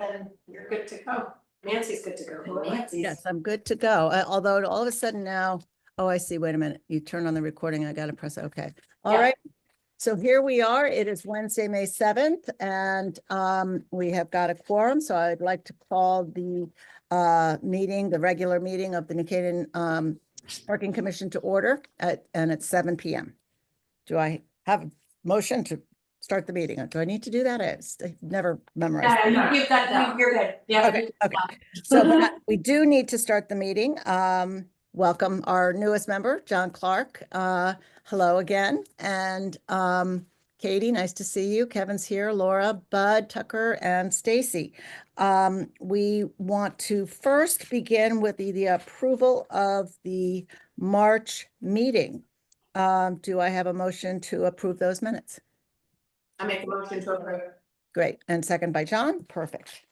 ahead and you're good to go. Nancy's good to go. Nancy's. Yes, I'm good to go. Although all of a sudden now, oh, I see. Wait a minute. You turn on the recording. I got to press OK. All Yeah. right. So here we are. It is Wednesday, May 7th, and we have got a quorum. So I'd like to call the meeting, the regular meeting of the New Canaan Parking Commission to order and it's 7 p.m. Do I have a motion to start the meeting? Do I need to do that? I've never memorized. Yeah, you've got that. You're good. Yeah. Okay, okay. So but we do need to start the meeting. Welcome our newest member, John Clark. Hello again. And Katie, nice to see you. Kevin's here, Laura, Bud, Tucker, and Stacy. We want to first begin with the approval of the March meeting. Do I have a motion to approve those minutes? I make a motion to approve. Great. And second by John. Perfect.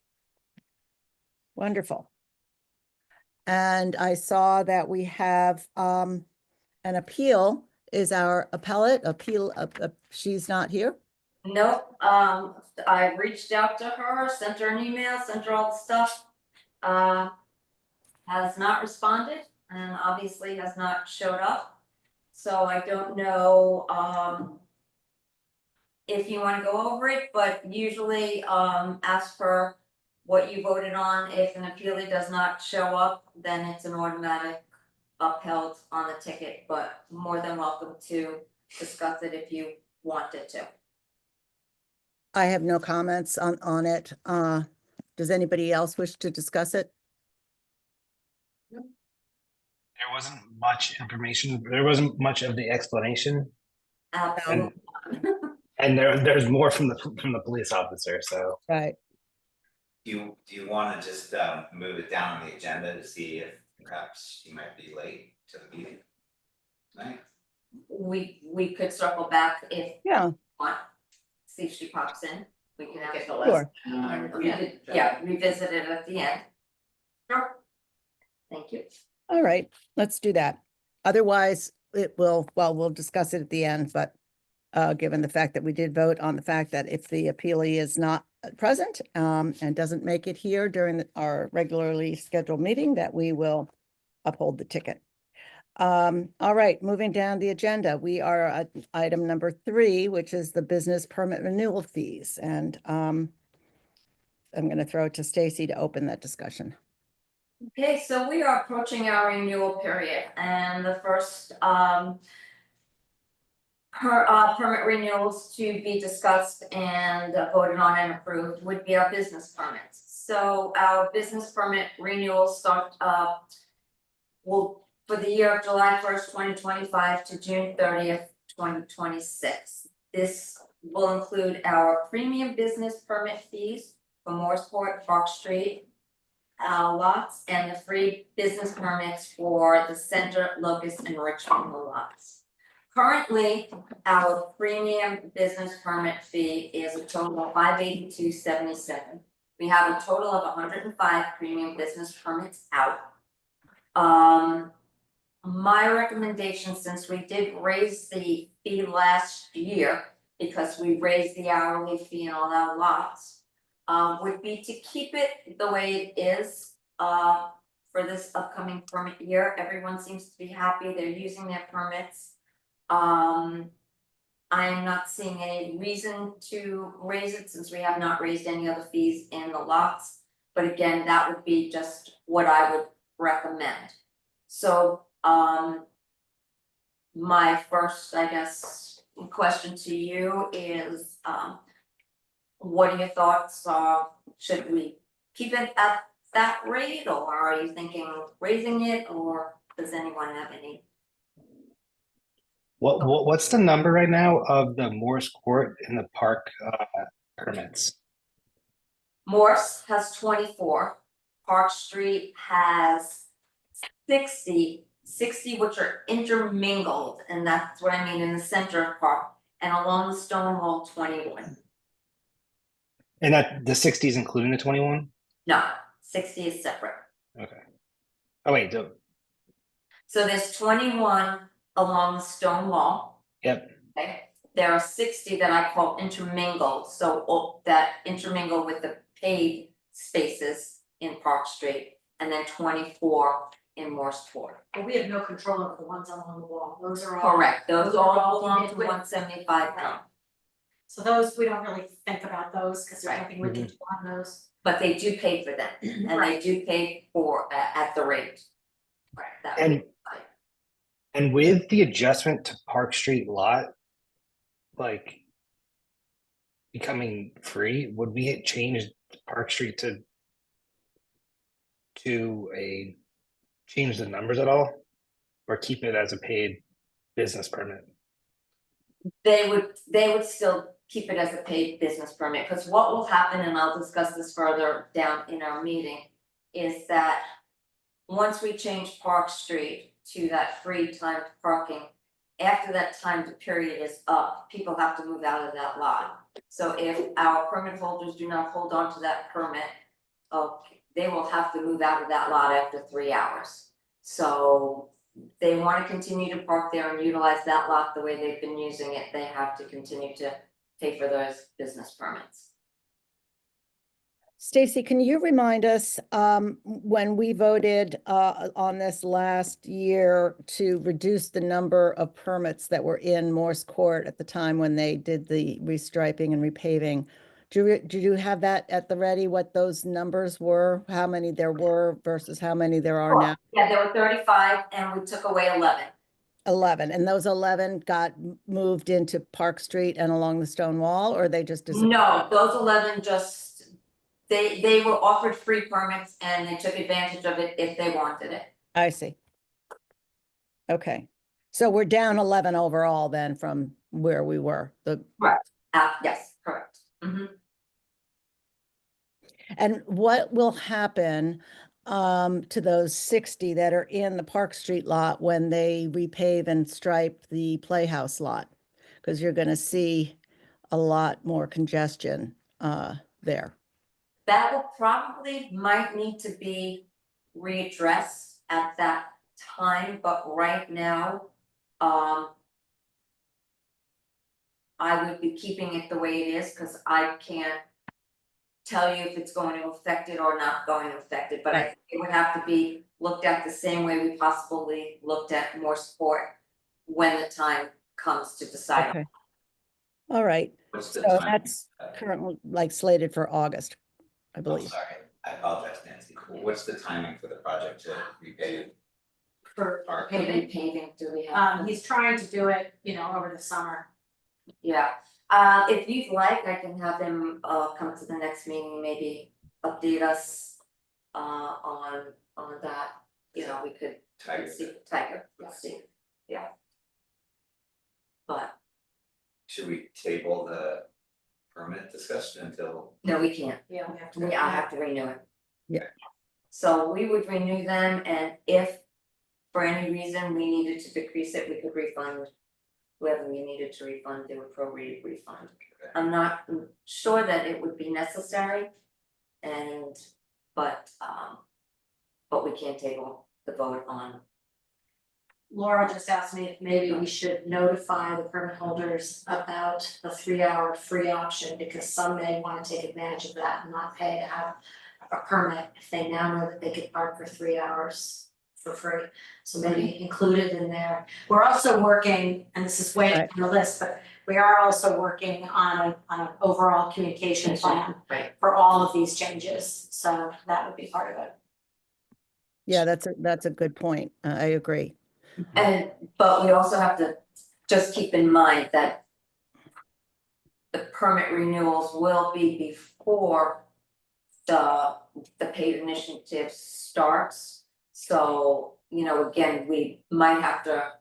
Wonderful. And I saw that we have an appeal. Is our appellate appeal? She's not here. Nope, I reached out to her, sent her an email, sent her all the stuff. Has not responded and obviously has not showed up. So I don't know, if you wanna go over it, but usually, ask for what you voted on. If an appealee does not show up, then it's an automatic upheld on the ticket, but more than welcome to discuss it if you wanted to. I have no comments on it. Does anybody else wish to discuss it? There wasn't much information. There wasn't much of the explanation, Absolutely. and there's more from the police officer. So Right. Do you want to just move it down on the agenda to see if perhaps you might be late to the meeting tonight? We could circle back if Yeah. you want, see if she pops in, we can have Get the Sure. revisit it at the end. Sure. Thank you. All right, let's do that. Otherwise, we'll discuss it at the end, but given the fact that we did vote on the fact that if the appealee is not present and doesn't make it here during our regularly scheduled meeting, that we will uphold the ticket. All right, moving down the agenda, we are at item number 3, which is the business permit renewal fees. And I'm going to throw it to Stacy to open that discussion. Okay, so we are approaching our renewal period and the first permit renewals to be discussed and voted on and approved would be our business permits. So our business permit renewals start will for the year of July 1st, 2025 to June 30th, 2026. This will include our premium business permit fees for Moorsport, Park Street lots, and the free business permits for the Center, Locust, and Richmond lots. Currently, our premium business permit fee is a total of $582.77. We have a total of 105 premium business permits out. My recommendation, since we did raise the fee last year, because we raised the hourly fee in all our lots, would be to keep it the way it is for this upcoming permit year. Everyone seems to be happy, they're using their permits. I'm not seeing any reason to raise it since we have not raised any other fees in the lots. But again, that would be just what I would recommend. So my first, I guess, question to you is what are your thoughts? Should we keep it at that rate, or are you thinking of raising it, or does anyone have any? what's the number right now of the Morris Court and the park permits? Morse has 24, Park Street has 60 which are intermingled, and that's what I mean in the center of Park, and along the stone wall 21. And that the 60 is including the 21? No, 60 is separate. Okay. Oh wait, So there's 21 along the stone wall. yep. Okay, there are 60 that I call intermingled, so that intermingle with the paved spaces in Park Street and then 24 in Morse Court. But we have no control over the ones along the wall, those are all. Correct, those Those are all all belong to liquid. 175 Right. Elm, So those, we don't really think about those, cause there's Right. nothing we can do on those. but they do pay for them, and they Right. do pay for at the rate. Right. That And- we provide. And with the adjustment to Park Street lot, like becoming free, would we change Park Street to a, change the numbers at all? Or keep it as a paid business permit? They would still keep it as a paid business permit, because what will happen, and I'll discuss this further down in our meeting, is that once we change Park Street to that free timed parking, after that timed period is up, people have to move out of that lot. So if our permit holders do not hold on to that permit, they will have to move out of that lot after 3 hours. So they wanna continue to park there and utilize that lot the way they've been using it, they have to continue to pay for those business permits. Stacy, can you remind us, when we voted on this last year to reduce the number of permits that were in Morse Court at the time when they did the restriping and repaving? Do you have that at the ready, what those numbers were, how many there were versus how many there are now? Yeah, there were 35 and we took away 11. 11, and those 11 got moved into Park Street and along the stone wall, or they just disappeared? No, those 11 just, they were offered free permits and they took advantage of it if they wanted it. I see. Okay, so we're down 11 overall then from where we were, Yes, correct. and what will happen to those 60 that are in the Park Street lot when they repave and stripe the Playhouse lot? Because you're gonna see a lot more congestion there. That will probably might need to be readdressed at that time, but right now, I would be keeping it the way it is, cause I can't tell you if it's going to affect it or not going to affect it, but I think it would have to be looked at the same way we possibly looked at more support when the time comes to decide. Okay. All right, What's the so time? that's currently like slated for August, I Oh, believe. sorry, I apologize, Nancy. What's the timing for the project to repave For Park? Paving, do we have? he's trying to do it, over the summer. Yeah, if you'd like, I can have him come to the next meeting, maybe update us on that, we could Tiger. see Tiger, let's see, yeah. But Should we table the permit discussion until? no, we can't, Yeah, we have to. I have to renew it. Yeah. So we would renew them, and if for any reason we needed to decrease it, we could refund whoever we needed to refund, they would prorate refund. I'm not sure that it would be necessary, but we can't table the vote on. Laura just asked me if maybe we should notify the permit holders about the 3-hour free option, because some may wanna take advantage of that and not pay to have a permit if they now know that they could park for 3 hours for free. So maybe include it in there. We're also working, and this is way Right. on the list, but we are also working on an overall communication plan Right. for all of these changes, so that would be part of it. Yeah, that's a good point. I agree. But we also have to just keep in mind that the permit renewals will be before the paid initiative starts. So, again, we might have to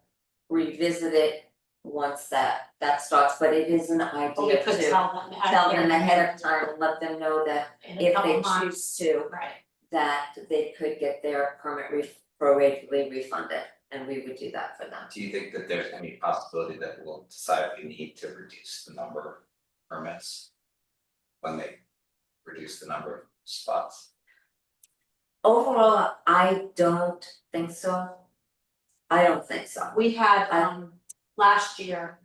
revisit it once that starts, but it is an But we idea could to tell them ahead of time and let them know that in a if couple they months. choose to, Right. that they could get their permit prorated refunded, and we would do that for them. Do you think that there's any possibility that we'll decide we need to reduce the number of permits when they reduce the number of spots? Overall, I don't think so. I don't think so. We had, last year,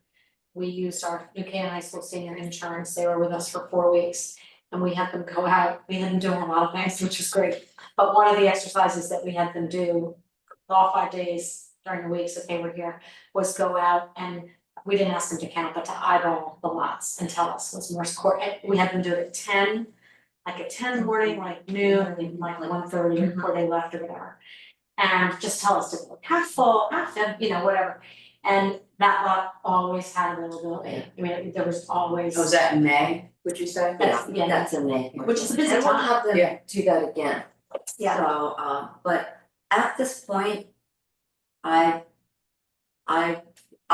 we used our New Canaan High School senior interns, they were with us for 4 weeks. And we had them go out, we had them doing a lot of things, which is great. But one of the exercises that we had them do all 5 days during the weeks that they were here was go out and we didn't ask them to count, but to eyeball the lots and tell us what's Morse code. And we had them do it at 10, like at 10 in the morning, like noon, and then like 1:30 before they left or whatever. And just tell us to be half full, half empty, whatever. And that lot always had availability. I mean, there was always. Was that in May, would you say? That's- yeah. That's a May. Which is a busy And we'll time. have them Yeah. do that again. Yeah. So, but at this point, I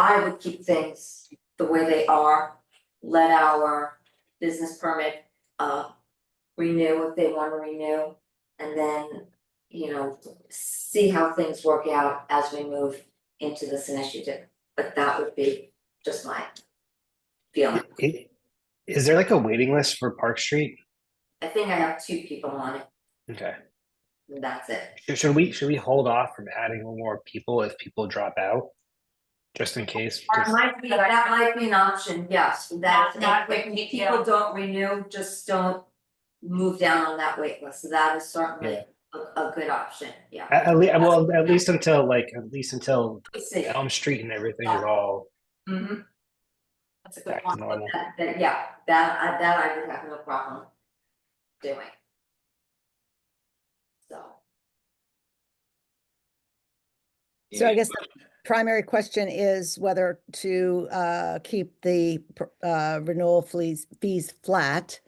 would keep things the way they are. Let our business permit, renew if they wanna renew. And then, see how things work out as we move into this initiative. But that would be just my feeling. Is there like a waiting list for Park Street? I think I have 2 people on it, Okay. and that's it. Should we hold off from adding more people if people drop out? Just in case? That might be an option, yes, that Not if wait, people yeah. don't renew, just don't move down on that wait list, so that is certainly a good option, yeah. At least until We'll see. Elm Street and everything is all Mhm. That's a good back to one. normal. That I would have no problem doing. So I guess the primary question is whether to keep the renewal fees flat.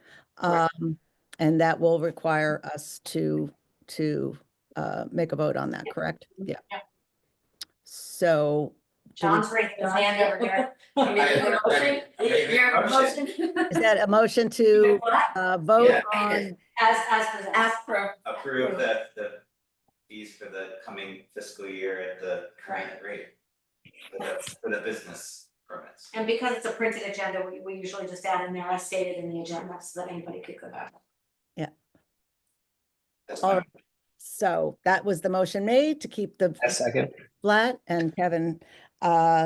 And that will require us to make a vote on that, correct? Yeah. Yeah. So do we- John's raising his hand over here. You making a motion? Your Motion. motion? is that a motion to vote Yeah. on? As presented. As per, Approve the fees for the coming fiscal year at the current rate. For the business permits. And because it's a printed agenda, we usually just add in there as stated in the agenda so that anybody could go back. That's All fine. right. So that was the motion made to keep the A second. flat, and Kevin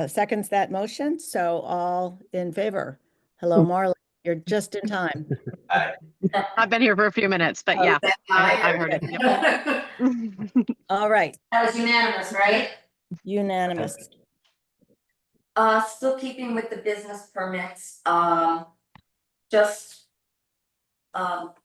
seconds that motion. So all in favor? Hello, Marley, you're just in time. I've been here for a few minutes, but yeah, I heard it. Yep. All right, That was unanimous, right? unanimous. still keeping with the business permits, just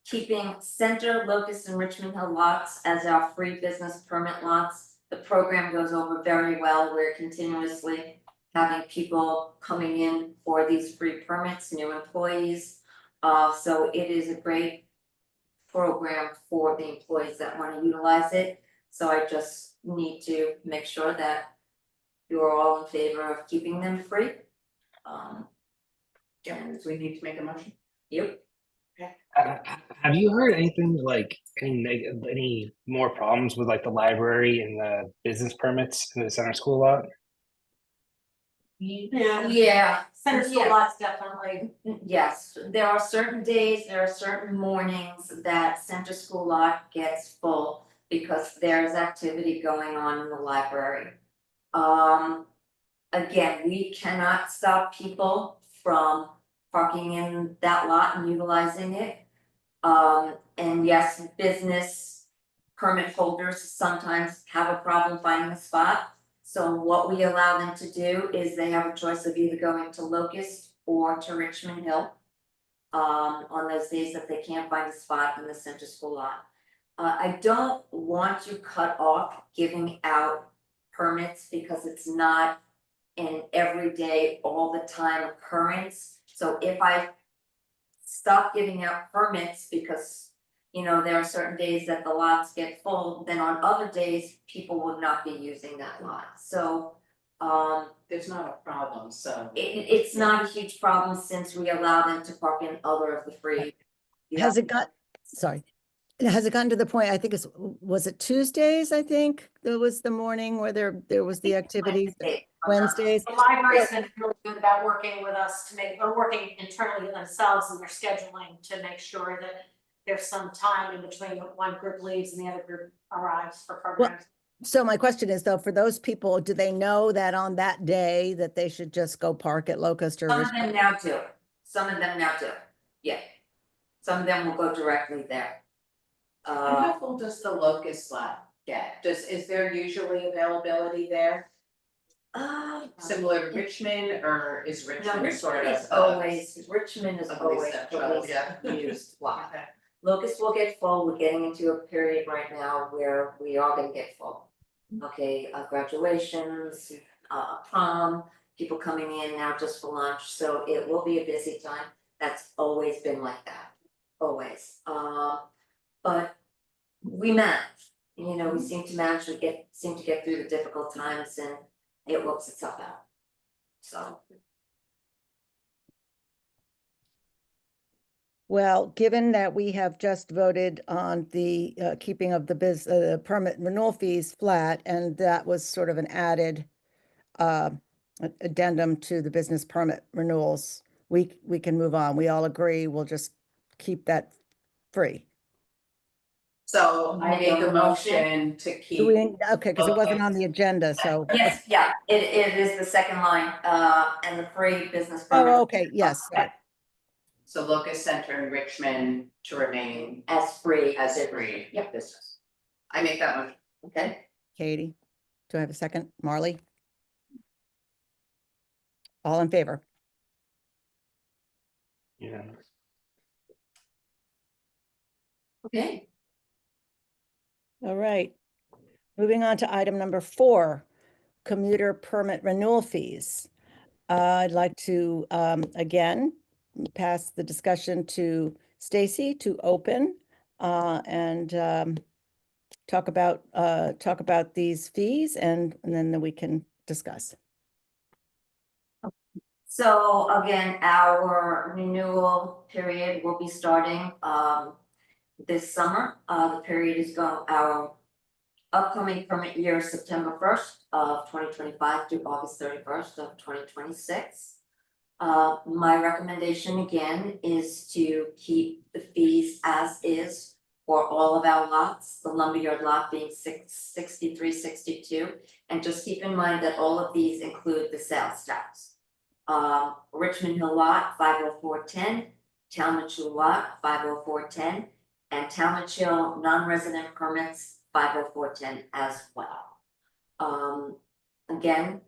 keeping Center, Locust, and Richmond Hill lots as our free business permit lots. The program goes over very well. We're continuously having people coming in for these free permits, new employees. So it is a great program for the employees that want to utilize it. So I just need to make sure that you are all in favor of keeping them free. And We need to make a motion. you, Have you heard anything like any more problems with like the library and the business permits in the center school lot? yeah, Center school Yeah. lots definitely. yes, there are certain days, there are certain mornings that Center School Lot gets full because there's activity going on in the library. Again, we cannot stop people from parking in that lot and utilizing it. And yes, business permit holders sometimes have a problem finding a spot. So what we allow them to do is they have a choice of either going to Locust or to Richmond Hill. On those days that they can't find a spot in the center school lot. I don't want to cut off giving out permits because it's not an everyday, all the time occurrence. So if I stop giving out permits because there are certain days that the lots get full, then on other days, people would not be using that lot, so. There's not a problem, so. It's not a huge problem since we allow them to park in other of the free. Has it gotten to the point, I think was it Tuesdays, I think, there was the morning where there was the activities, Wednesdays? The library's been really good about working with us or working internally themselves in their scheduling to make sure that there's some time in between when one group leaves and the other group arrives for programs. So my question is though, for those people, do they know that on that day that they should just go park at Locust or Some of Richmond? them now do, some of them now do, yeah. Some of them will go directly there. And how full does the locust lot get? Is there usually availability there? Similar to Richmond, or is No, Richmond sort Richmond of? is always, Richmond is always always that the trouble, least yeah. used lot. Okay. Locust will get full, we're getting into a period right now where we are gonna get full. Okay, graduations, prom, people coming in now just for lunch, so it will be a busy time. That's always been like that, always. But we manage, you know, we seem to manage, seem to get through the difficult times and it works itself out. So, Well, given that we have just voted on the keeping of the permit renewal fees flat, and that was sort of an added addendum to the business permit renewals, we can move on. We all agree, we'll just keep that free. So I make a motion to Do we, keep, okay, because it wasn't on the agenda, so. yes, yeah, it is the second line, and the free business permit. Oh, okay, yes, sorry. so Locust Center in Richmond to remain As free as as a free Yep. business. I make that motion. okay, Katie, do I have a second? Marley? All in favor? Yeah. okay, All right. Moving on to item number 4, commuter permit renewal fees. I'd like to, again, pass the discussion to Stacy to open and talk about these fees and then we can discuss. so again, our renewal period will be starting this summer. The period is our upcoming permit year is September 1st of 2025 through August 31st of 2026. My recommendation again is to keep the fees as is for all of our lots, the lumberyard lot being 6362. And just keep in mind that all of these include the sales tax. Richmond Hill lot 50410, Talmadge Hill lot 50410, and Talmadge Hill non-resident permits 50410 as well. Again,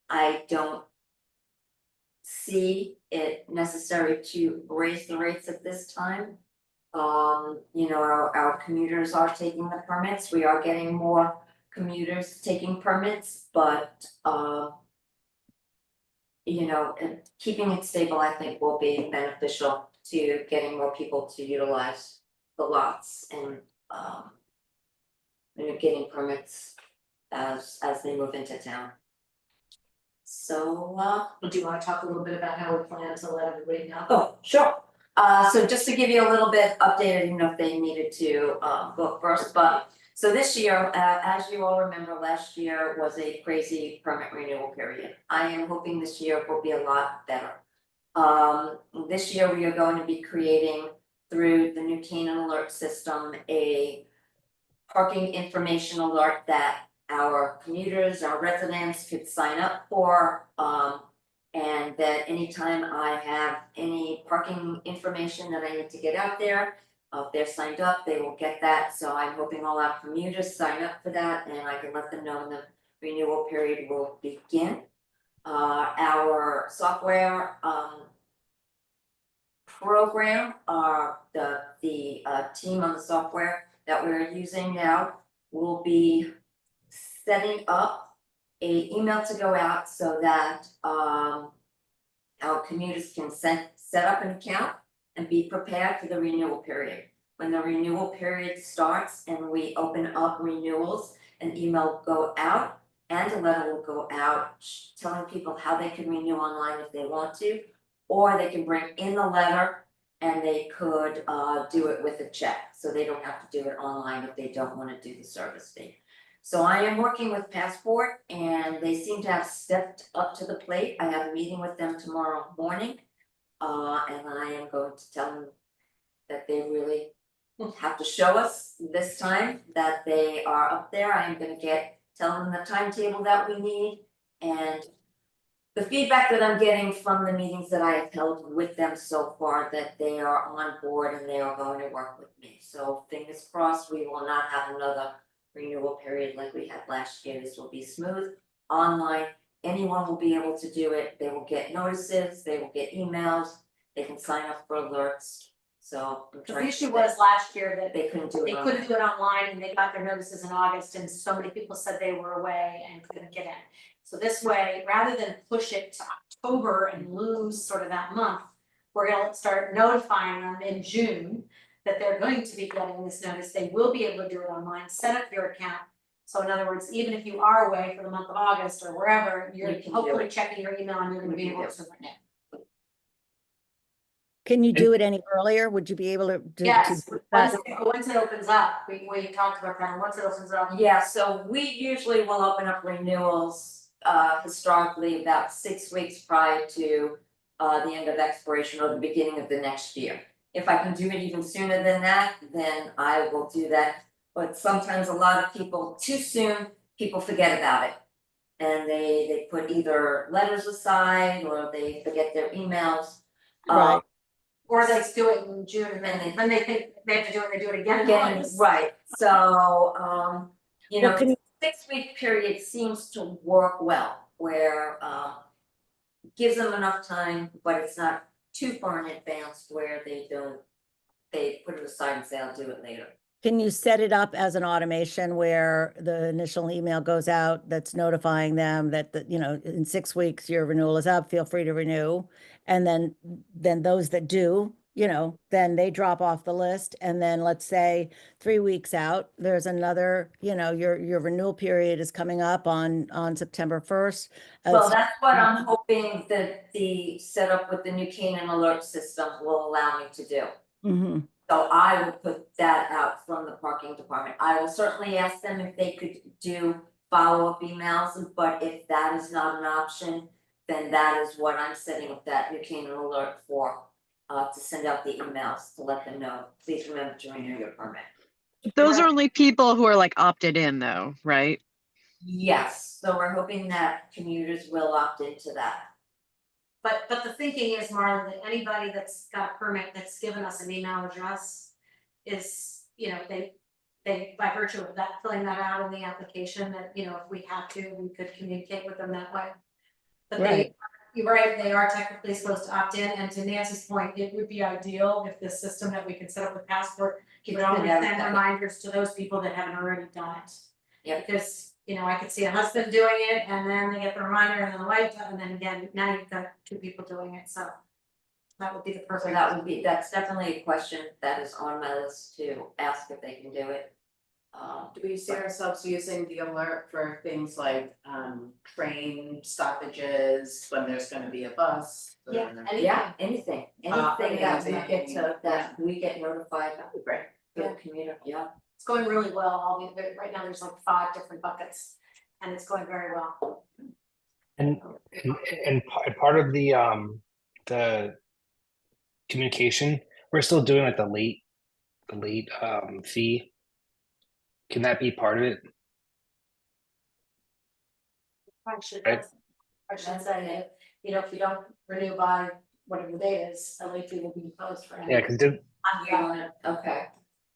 I don't see it necessary to raise the rates at this time. You know, our commuters are taking the permits, we are getting more commuters taking permits, but you know, and keeping it stable, I think will be beneficial to getting more people to utilize the lots and you know, getting permits as they move into town. So Do you wanna talk a little bit about how we plan to let everybody know? oh, sure. So just to give you a little bit updated, I didn't know if they needed to go first, but so this year, as you all remember, last year was a crazy permit renewal period. I am hoping this year will be a lot better. This year we are going to be creating through the new Canaan alert system a parking information alert that our commuters, our residents could sign up for. And that anytime I have any parking information that I need to get out there, if they're signed up, they will get that. So I'm hoping all our commuters sign up for that and I can let them know when the renewal period will begin. Our software program, the team on the software that we're using now will be setting up a email to go out so that our commuters can set up an account and be prepared for the renewal period. When the renewal period starts and we open up renewals, an email will go out and a letter will go out telling people how they can renew online if they want to, or they can bring in the letter and they could do it with a check, so they don't have to do it online if they don't wanna do the service fee. So I am working with Passport and they seem to have stepped up to the plate. I have a meeting with them tomorrow morning. And I am going to tell them that they really have to show us this time that they are up there. I am gonna tell them the timetable that we need and the feedback that I'm getting from the meetings that I have held with them so far, that they are on board and they are going to work with me. So fingers crossed, we will not have another renewal period like we had last year. This will be smooth, online. Anyone will be able to do it. They will get notices, they will get emails, they can sign up for alerts. So I'm The trying to issue say was last year that they couldn't do it they online. couldn't do it online and they got their notices in August and so many people said they were away and couldn't get in. So this way, rather than push it to October and lose sort of that month, we're gonna start notifying them in June that they're going to be getting this notice. They will be able to do it online, set up your account. So in other words, even if you are away for the month of August or wherever, you're You can do hopefully it. checking your email and you're gonna You be can able do to renew. Can you do it any earlier? Would you be able to? Yes, do once that? once it opens up, we talked about that, once it opens up. Yeah, so we usually will open up renewals historically about 6 weeks prior to the end of expiration or the beginning of the next year. If I can do it even sooner than that, then I will do that. But sometimes a lot of people, too soon, people forget about it. And they put either letters aside or they forget their emails. Right. Or they do it in June and then they think they have to do it, they do it again in Again, August. right, so, you Well, know, can you- 6 week period seems to work well, where, gives them enough time, but it's not too far in advance where they put it aside and say, I'll do it later. Can you set it up as an automation where the initial email goes out that's notifying them that, in 6 weeks, your renewal is up, feel free to renew? And then those that do, then they drop off the list. And then let's say 3 weeks out, there's another, your renewal period is coming up on September 1st. Well, that's what I'm hoping that the setup with the New Canaan alert system will allow me to do. Mm-hmm. So I will put that out from the parking department. I will certainly ask them if they could do follow-up emails, but if that is not an option, then that is what I'm setting up that New Canaan alert for, to send out the emails to let them know, please remember to renew your permit. Those are only people who are like opted in though, right? Yes, so we're hoping that commuters will opt into that. But the thinking is, Marla, that anybody that's got a permit that's given us an email address is, they, by virtue of that, filling that out in the application, that, if we had to, we could communicate with them that way. But Right. you're right, they are technically supposed to opt in, and to Nancy's point, it would be ideal if the system that we could set up with Passport would always send reminders to those people that haven't already done it. Yeah. Because, I could see a husband doing it, and then they get the reminder, and then the wife, and then again, now you've got 2 people doing it, so. That would be the So perfect. that's definitely a question that is on my list to ask if they can do it. Do we see ourselves using the alert for things like train stoppages, when there's gonna be a bus? Yeah, or- anything. Yeah, anything that we get anything, that we get notified, That'd be great. Yeah. the community, yeah. It's going really well, right now there's like 5 different buckets, and it's going very well. And part of the communication, we're still doing like the late fee. Can that be part of it? I should, Right. I should say, if you don't renew by whatever the date is, a late fee will be imposed for any. Yeah, because I'm feeling it, okay.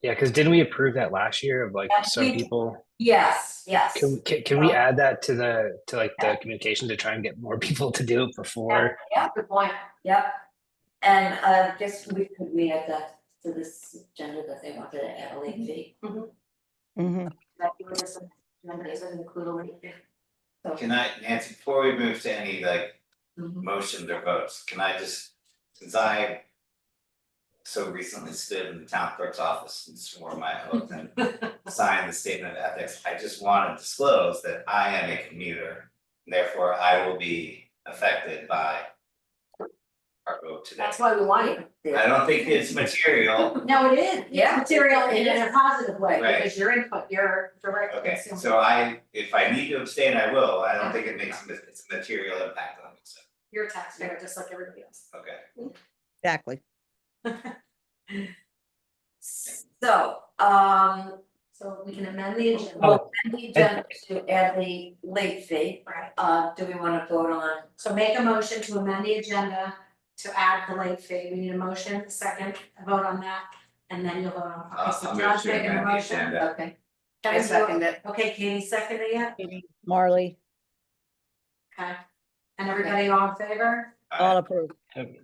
didn't we approve that last year of like Yeah, some we- people? Yes. Can we add that to the communication to try and get more people to do it before? Yeah, Good point. yep. And guess we add that to this agenda that they wanted to add a late fee. Mm-hmm. That you were just, doesn't include a late fee. Can I, Nancy, before we move to any Mhm. motions or votes, can I just, since I so recently stood in the town clerk's office and swore my oath and signed the statement of ethics, I just want to disclose that I am a commuter. Therefore, I will be affected by our vote today. That's why we want you. I don't think it's material. No, it is, Yeah, it's material it in a positive way, Right. because your input, your direct Okay, consumer. so if I need to abstain, I will. I don't think it's a material impact on me, so, You're a taxpayer, just like everybody else. okay. Exactly. So, So we can amend the agenda. Well, and the agenda to add the late fee, Right. do we wanna vote on? So make a motion to amend the agenda to add the late fee. We need a motion, a second, a vote on that, and then you'll vote on. Okay, so I'll move John's to making a amend the motion. agenda. Okay, I second it. Okay, Katie seconded it, Marley, okay. And everybody all in favor? all approved.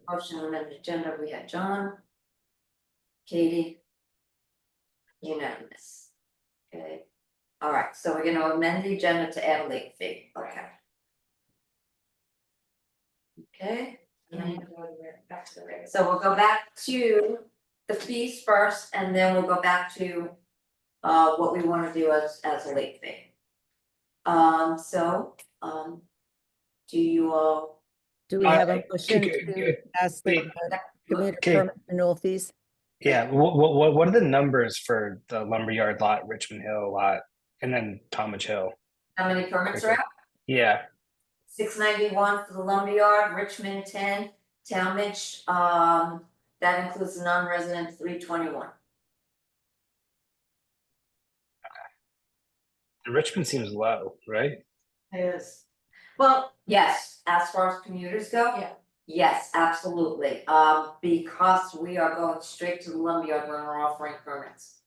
motion to amend the agenda, we had John. Katie. Unanimous. Okay, all right, so we're gonna amend the agenda to add a late fee, okay. Okay. And then you can go to the- back to the regular. So we'll go back to the fees first, and then we'll go back to what we wanna do as a late fee. Do you all, Do we have a Uh, motion c- to ask the commuter Okay. permit renewal fees? Yeah, what are the numbers for the lumberyard lot, Richmond Hill lot, and then Talmadge Hill? how many permits are out? Yeah, 691 for the lumberyard, Richmond 10, Talmadge, that includes the non-resident 321. and Richmond seems low, right? It is. Well, Yes, as far as commuters go? Yeah. Yes, absolutely, because we are going straight to the lumberyard when we're offering permits.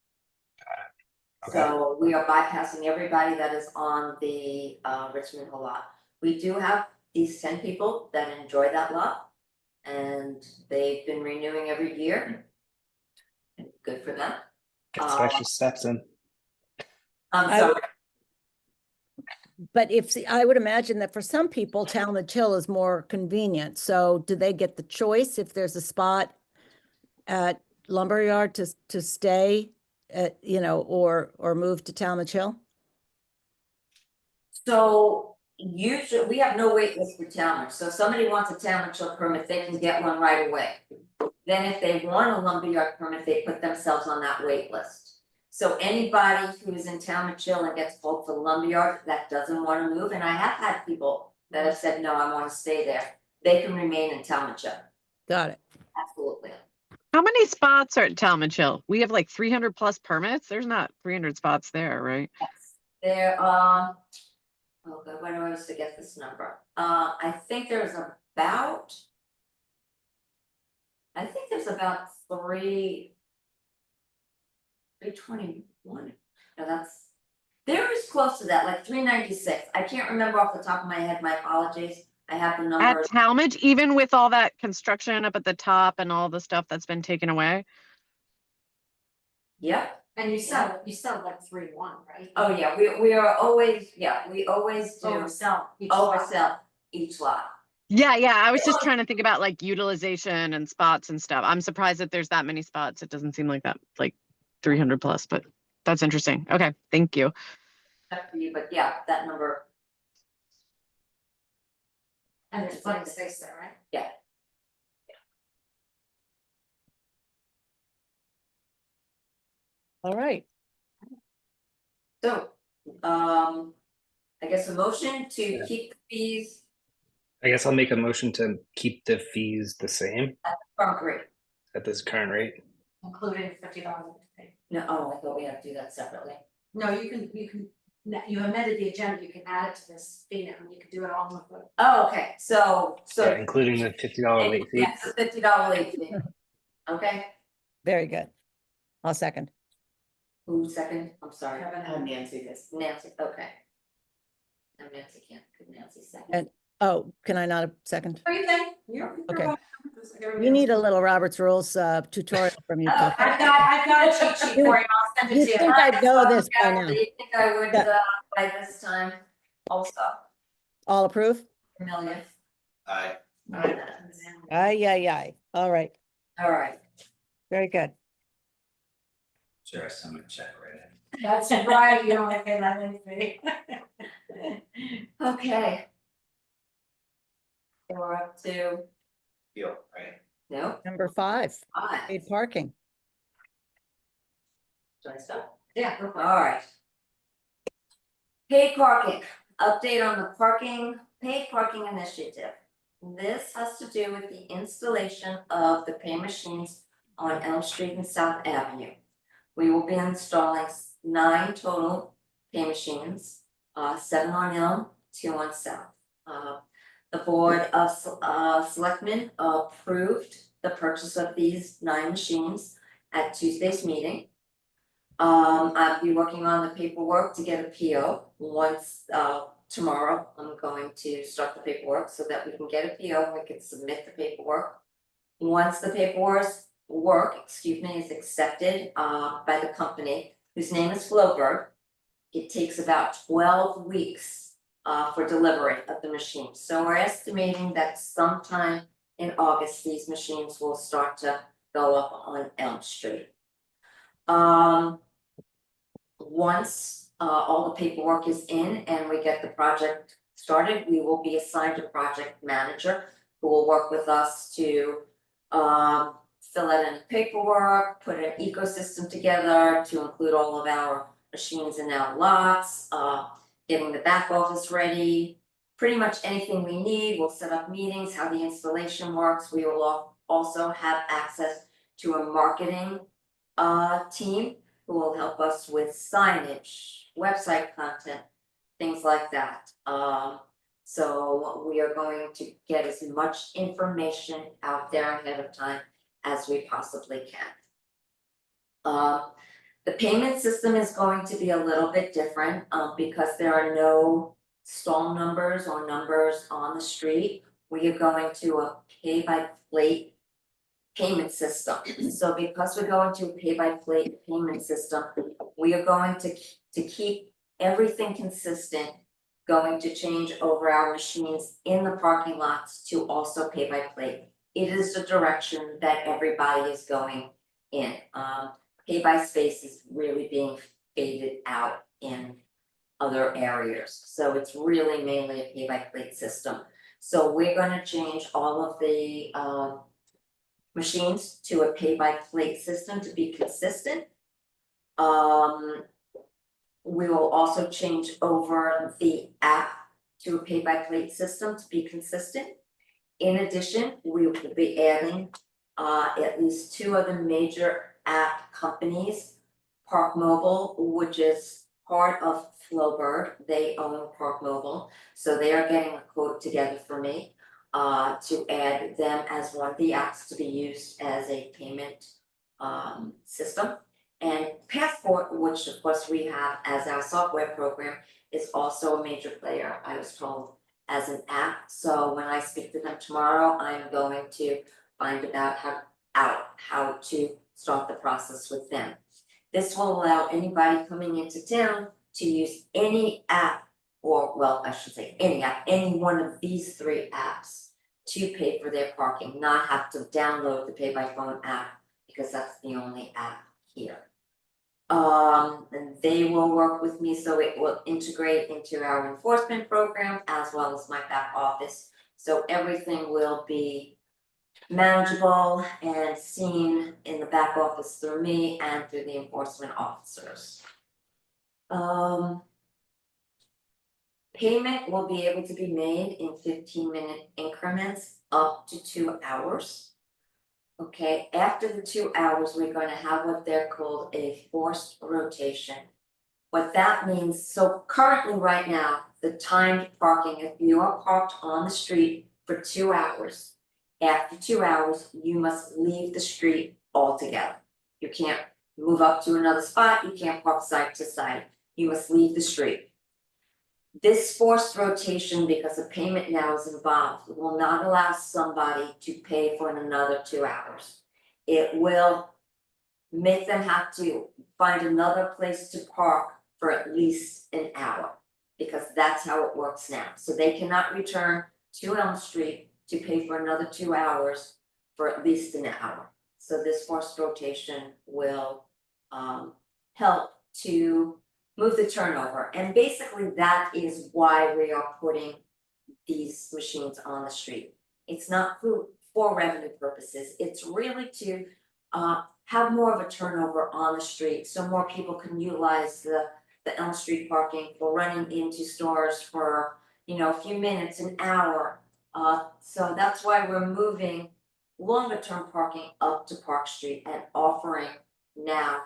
Okay. So we are bypassing everybody that is on the Richmond Hill lot. We do have these 10 people that enjoy that lot. And they've been renewing every year. And good for them. Get some extra steps in. I'm I- sorry, But if, I would imagine that for some people, Talmadge Hill is more convenient. So do they get the choice if there's a spot at Lumberyard to stay at, or move to Talmadge Hill? so usually, we have no wait list for Talmadge, so if somebody wants a Talmadge Hill permit, they can get one right away. Then if they want a lumberyard permit, they put themselves on that wait list. So anybody who is in Talmadge Hill and gets pulled for lumberyard that doesn't wanna move, and I have had people that have said, no, I wanna stay there, they can remain in Talmadge Hill, Got it. absolutely. How many spots are at Talmadge Hill? We have like 300 plus permits. There's not 300 spots there, right? Yes, there, oh god, why do I always forget this number? I think there's about. I think there's about 321, no, that's. There is close to that, like 396, I can't remember off the top of my head, my apologies, I have the number. At Talmadge, even with all that construction up at the top and all the stuff that's been taken away? Yep, and you sell like 3-1, right? oh yeah, we are always, we always do Oversell each lot. oversell each lot. Yeah, I was just trying to think about like utilization and spots and stuff. I'm surprised that there's that many spots. It doesn't seem like that, like 300 plus, but that's interesting. Okay, thank you. Up for you, but yeah, that number, And there's plenty of space there, right? All right. so, I guess a motion to Yeah. keep the fees I guess I'll make a motion to keep the fees the same current rate. at this current rate. Including $50 fee. No, oh, I thought we had to do that separately. No, you amended the agenda, you can add it to this fee now, and you can do it all in one vote. Oh, okay, so, Yeah, including the $50 late fee. yes, the $50 late fee. Okay, Very good. I'll second. who second? I'm sorry, Kevin, Nancy does. Nancy, okay. No, Nancy can't, could Nancy second? And- Oh, can I not a second? What do you think? You're Okay. welcome. We need a little Robert's Rules tutorial from you. Oh, Tucker. I've got a cheat sheet for you, I'll send it You to you. think I'd know this by now. Do you think I would, Yeah. by this time also, All approve? Amelia? I, Aye, aye, aye. All right, All right, very good. sure, I sent a check right in. That's right, you don't want to pay that late fee. okay. So we're up to, Feel, right? no, Number 5, five, paid parking. should I stop? Yeah, go for it. Alright. Paid parking, update on the paid parking initiative. This has to do with the installation of the pay machines on Elm Street and South Avenue. We will be installing 9 total pay machines, 7 on Elm, 2 on South. The Board of Selectmen approved the purchase of these 9 machines at Tuesday's meeting. I'll be working on the paperwork to get a PO. Once, tomorrow, I'm going to start the paperwork so that we can get a PO and we can submit the paperwork. Once the paperwork, is accepted, by the company, whose name is Flowbird, it takes about 12 weeks, for delivery of the machine. So we're estimating that sometime in August, these machines will start to go up on Elm Street. Once all the paperwork is in and we get the project started, we will be assigned a project manager who will work with us to fill out any paperwork, put an ecosystem together to include all of our machines in our lots, getting the back office ready, pretty much anything we need. We'll set up meetings, how the installation works. We will also have access to a marketing team who will help us with signage, website content, things like that. So we are going to get as much information out there ahead of time as we possibly can. The payment system is going to be a little bit different, because there are no stall numbers or numbers on the street. We are going to a pay-by-plate payment system. So because we're going to a pay-by-plate payment system, we are going to keep everything consistent, going to change over our machines in the parking lots to also pay-by-plate. It is the direction that everybody is going in. Pay-by-space is really being faded out in other areas. So it's really mainly a pay-by-plate system. So we're gonna change all of the machines to a pay-by-plate system to be consistent. We will also change over the app to a pay-by-plate system to be consistent. In addition, we will be adding at least 2 of the major app companies, Park Mobile, which is part of Flowbird. They own Park Mobile, so they are getting a quote together for me to add them as one of the apps to be used as a payment system. And Passport, which of course we have as our software program, is also a major player, I was told, as an app. So when I speak to them tomorrow, I'm going to find out how to start the process with them. This will allow anybody coming into town to use any app, or well, I should say any app, any one of these 3 apps to pay for their parking, not have to download the Pay by Phone app, because that's the only app here. And they will work with me, so it will integrate into our enforcement program as well as my back office. So everything will be manageable and seen in the back office through me and through the enforcement officers. Payment will be able to be made in 15-minute increments up to 2 hours. Okay, after the 2 hours, we're gonna have what they're called a forced rotation. What that means, so currently right now, the timed parking, if you are parked on the street for 2 hours, after 2 hours, you must leave the street altogether. You can't move up to another spot, you can't park side to side, you must leave the street. This forced rotation, because the payment now is involved, will not allow somebody to pay for another 2 hours. It will make them have to find another place to park for at least an hour, because that's how it works now. So they cannot return to Elm Street to pay for another 2 hours for at least an hour. So this forced rotation will help to move the turnover. And basically that is why we are putting these machines on the street. It's not for revenue purposes, it's really to have more of a turnover on the street, so more people can utilize the Elm Street parking for running into stores for, a few minutes, an hour. So that's why we're moving longer term parking up to Park Street and offering now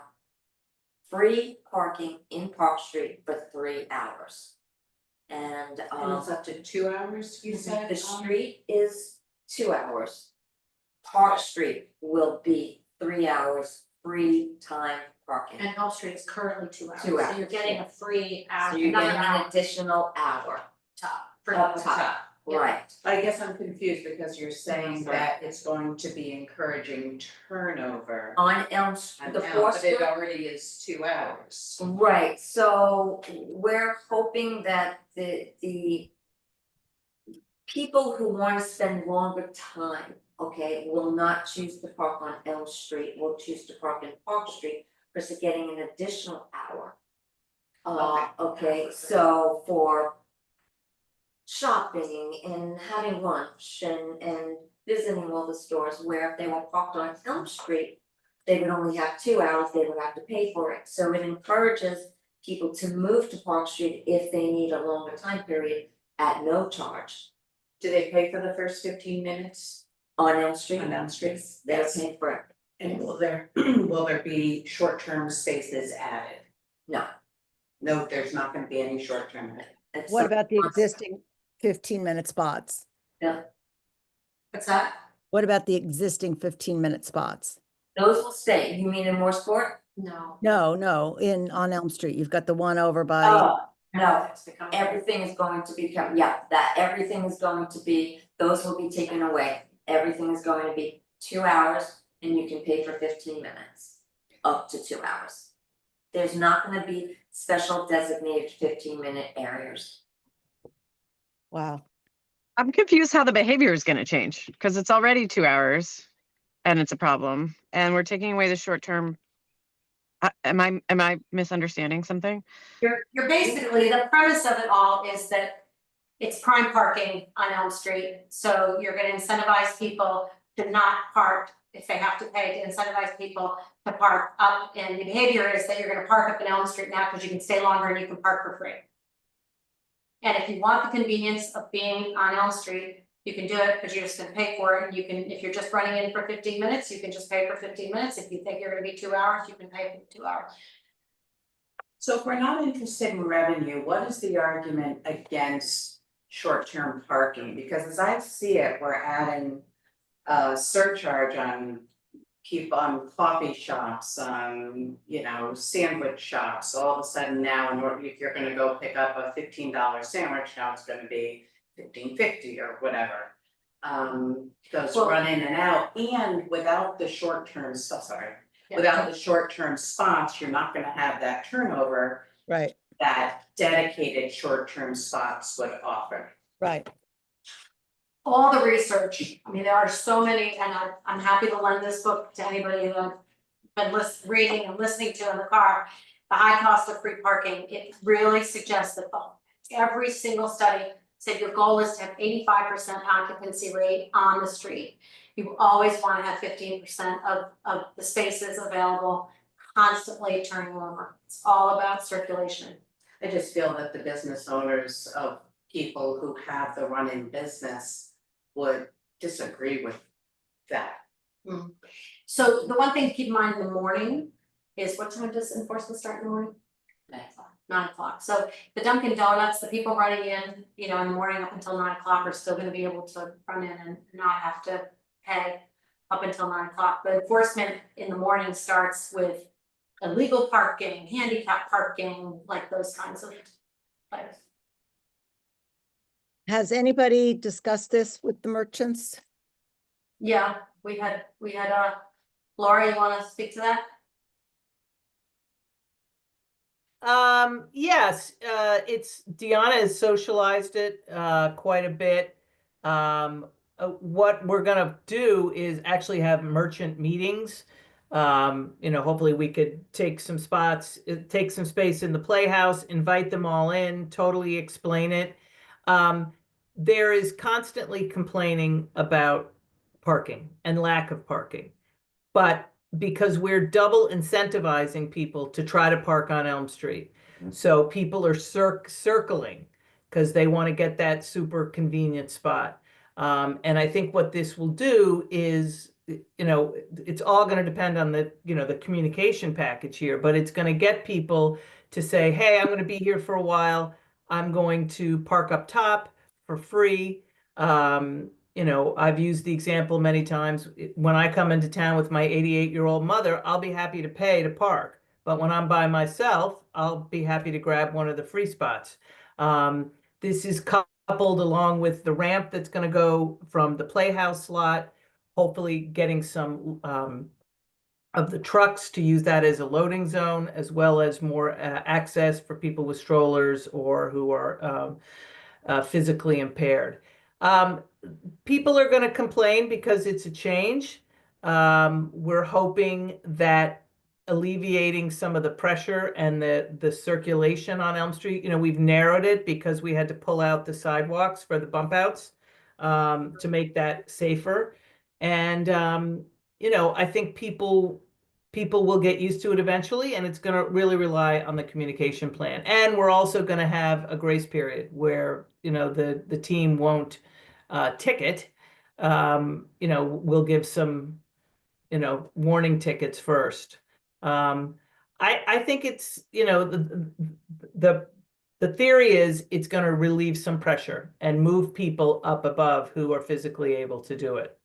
free parking in Park Street for 3 hours. And And it's up to 2 hours, you said? the street is 2 hours. Park Street will be 3 hours free time parking. And Elm Street is currently 2 hours, 2 so hours, you're getting a free hour, So you're another getting an hour additional hour, top. up top, Yeah. right? I guess I'm confused because you're saying Sorry. that it's going to be encouraging turnover. On Elm, Street, the And fourth. but it already is 2 hours. Right, so we're hoping that the people who wanna spend longer time, okay, will not choose to park on Elm Street, will choose to park in Park Street, because they're getting an additional hour. Okay, so for shopping and having lunch and visiting all the stores, where if they were parked on Elm Street, they would only have 2 hours, they would have to pay for it, so it encourages people to move to Park Street if they need a longer time period at no charge. Do they pay for the first 15 minutes? On Elm Street? On Elm Street, They're yes. paying for it. And will there be short-term spaces added? No. No, there's not gonna be any short-term. It's What some- about the existing 15-minute spots? What's that? What about the existing 15-minute spots? Those will stay, you mean in Moore Sport? No. No, on Elm Street. You've got the one over by, Oh, no, It's become. everything is going to become, yeah, that everything is going to be, those will be taken away. Everything is going to be 2 hours and you can pay for 15 minutes, up to 2 hours. There's not gonna be special designated 15-minute areas. wow. I'm confused how the behavior is gonna change, because it's already 2 hours and it's a problem, and we're taking away the short term. Am I misunderstanding something? You're basically, the premise of it all is that it's prime parking on Elm Street, so you're gonna incentivize people to not park if they have to pay, to incentivize people to park up, and the behavior is that you're gonna park up in Elm Street now because you can stay longer and you can park for free. And if you want the convenience of being on Elm Street, you can do it, but you're just gonna pay for it, and you can, if you're just running in for 15 minutes, you can just pay for 15 minutes, if you think you're gonna be 2 hours, you can pay for 2 hours. So if we're not interested in revenue, what is the argument against short-term parking? Because as I see it, we're adding a surcharge on coffee shops, on, sandwich shops. All of a sudden now, in order, if you're gonna go pick up a $15 sandwich, now it's gonna be $15.50 or whatever. Those Well- run in and out, and without the short-term, without the short-term spots, you're not gonna have that turnover Right, that dedicated short-term spots would offer. right. All the research, I mean, there are so many, and I'm happy to lend this book to anybody who I've been reading and listening to in the car. The high cost of free parking, it really suggests that every single study said your goal is to have 85% occupancy rate on the street. You always wanna have 15% of the spaces available constantly turning over. It's all about circulation. I just feel that the business owners of people who have the run-in business would disagree with that. So the one thing to keep in mind in the morning is, what time does enforcement start in the morning? 9 o'clock. So the Dunkin' Donuts, the people running in, in the morning up until 9 o'clock are still gonna be able to run in and not have to pay up until 9 o'clock. The enforcement in the morning starts with illegal parking, handicap parking, like those kinds of items. Has anybody discussed this with the merchants? Yeah, we had Laura, you wanna speak to that? Yes, Deanna has socialized it, quite a bit. What we're gonna do is actually have merchant meetings. Hopefully we could take some spots, take some space in the Playhouse, invite them all in, totally explain it. There is constantly complaining about parking and lack of parking. But because we're double incentivizing people to try to park on Elm Street. So people are circling because they want to get that super convenient spot. And I think what this will do is it's all gonna depend on the, the communication package here, but it's gonna get people to say, hey, I'm gonna be here for a while. I'm going to park up top for free. I've used the example many times. When I come into town with my 88-year-old mother, I'll be happy to pay to park. But when I'm by myself, I'll be happy to grab one of the free spots. This is coupled along with the ramp that's going to go from the Playhouse slot, hopefully getting some of the trucks to use that as a loading zone, as well as more access for people with strollers or who are physically impaired. People are going to complain because it's a change. We're hoping that alleviating some of the pressure and the circulation on Elm Street, we've narrowed it because we had to pull out the sidewalks for the bump outs to make that safer. And I think people will get used to it eventually, and it's going to really rely on the communication plan. And we're also going to have a grace period where the team won't ticket. We'll give some warning tickets first. I think it's the theory is it's going to relieve some pressure and move people up above who are physically able to do it.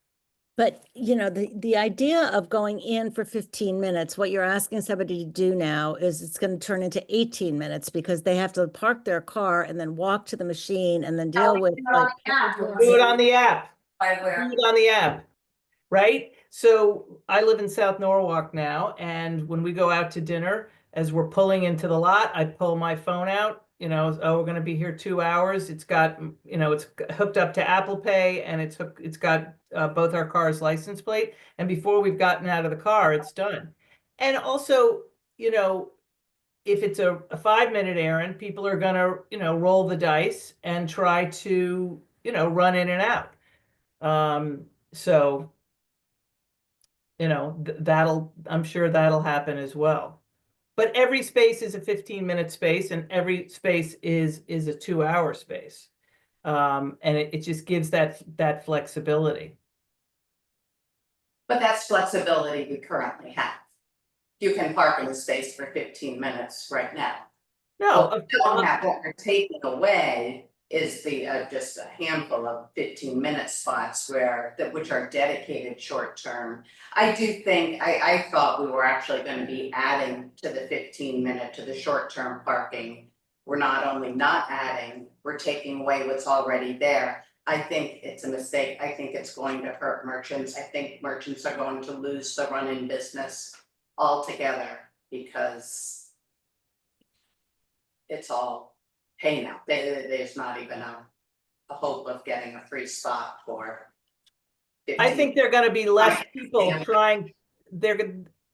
But, the idea of going in for 15 minutes, what you're asking somebody to do now is it's going to turn into 18 minutes because they have to park their car and then walk to the machine and then deal with like. Do it on the app. By Do where? it on the app, right? So I live in South Norwalk now, and when we go out to dinner, as we're pulling into the lot, I pull my phone out, we're going to be here 2 hours. It's got, it's hooked up to Apple Pay, and it's got both our car's license plate. And before we've gotten out of the car, it's done. And also, if it's a 5-minute errand, people are going to, roll the dice and try to, run in and out. So, I'm sure that'll happen as well. But every space is a 15-minute space, and every space is a 2-hour space. And it just gives that flexibility. But that's flexibility we currently have. You can park in the space for 15 minutes right now. No, What we don't have, what we're taking away is the just a handful of 15-minute spots which are dedicated short-term. I do think, I thought we were actually going to be adding to the 15-minute to the short-term parking. We're not only not adding, we're taking away what's already there. I think it's a mistake. I think it's going to hurt merchants. I think merchants are going to lose the run-in business altogether because it's all pay now. There's not even a hope of getting a free spot for. I think there are going to be less people trying.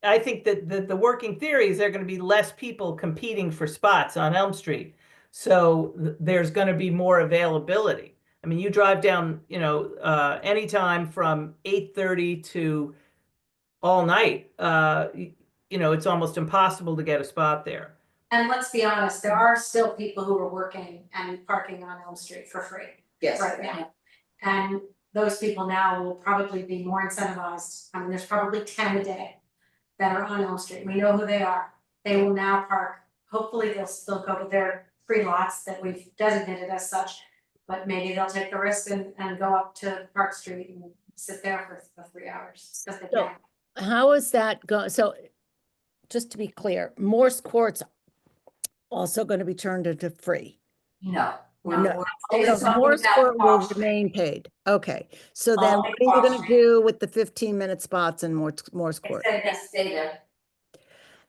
I think that the working theory is there are going to be less people competing for spots on Elm Street. So there's going to be more availability. I mean, you drive down, anytime from 8:30 to all night. It's almost impossible to get a spot there. And let's be honest, there are still people who are working and parking on Elm Street for free Yes. right now. And those people now will probably be more incentivized. I mean, there's probably 10 a day that are on Elm Street. We know who they are. They will now park. Hopefully they'll still go to their free lots that we've designated as such, but maybe they'll take the risk and go up to Park Street and sit there for 3 hours because they So- can. How is that going? So just to be clear, Morse Court's also going to be turned into free. No. No. It's So something Morse that Court will costs- remain paid. Okay, so then Only what are you going to costs- do with the 15-minute spots in Morse It Court? said they stay there.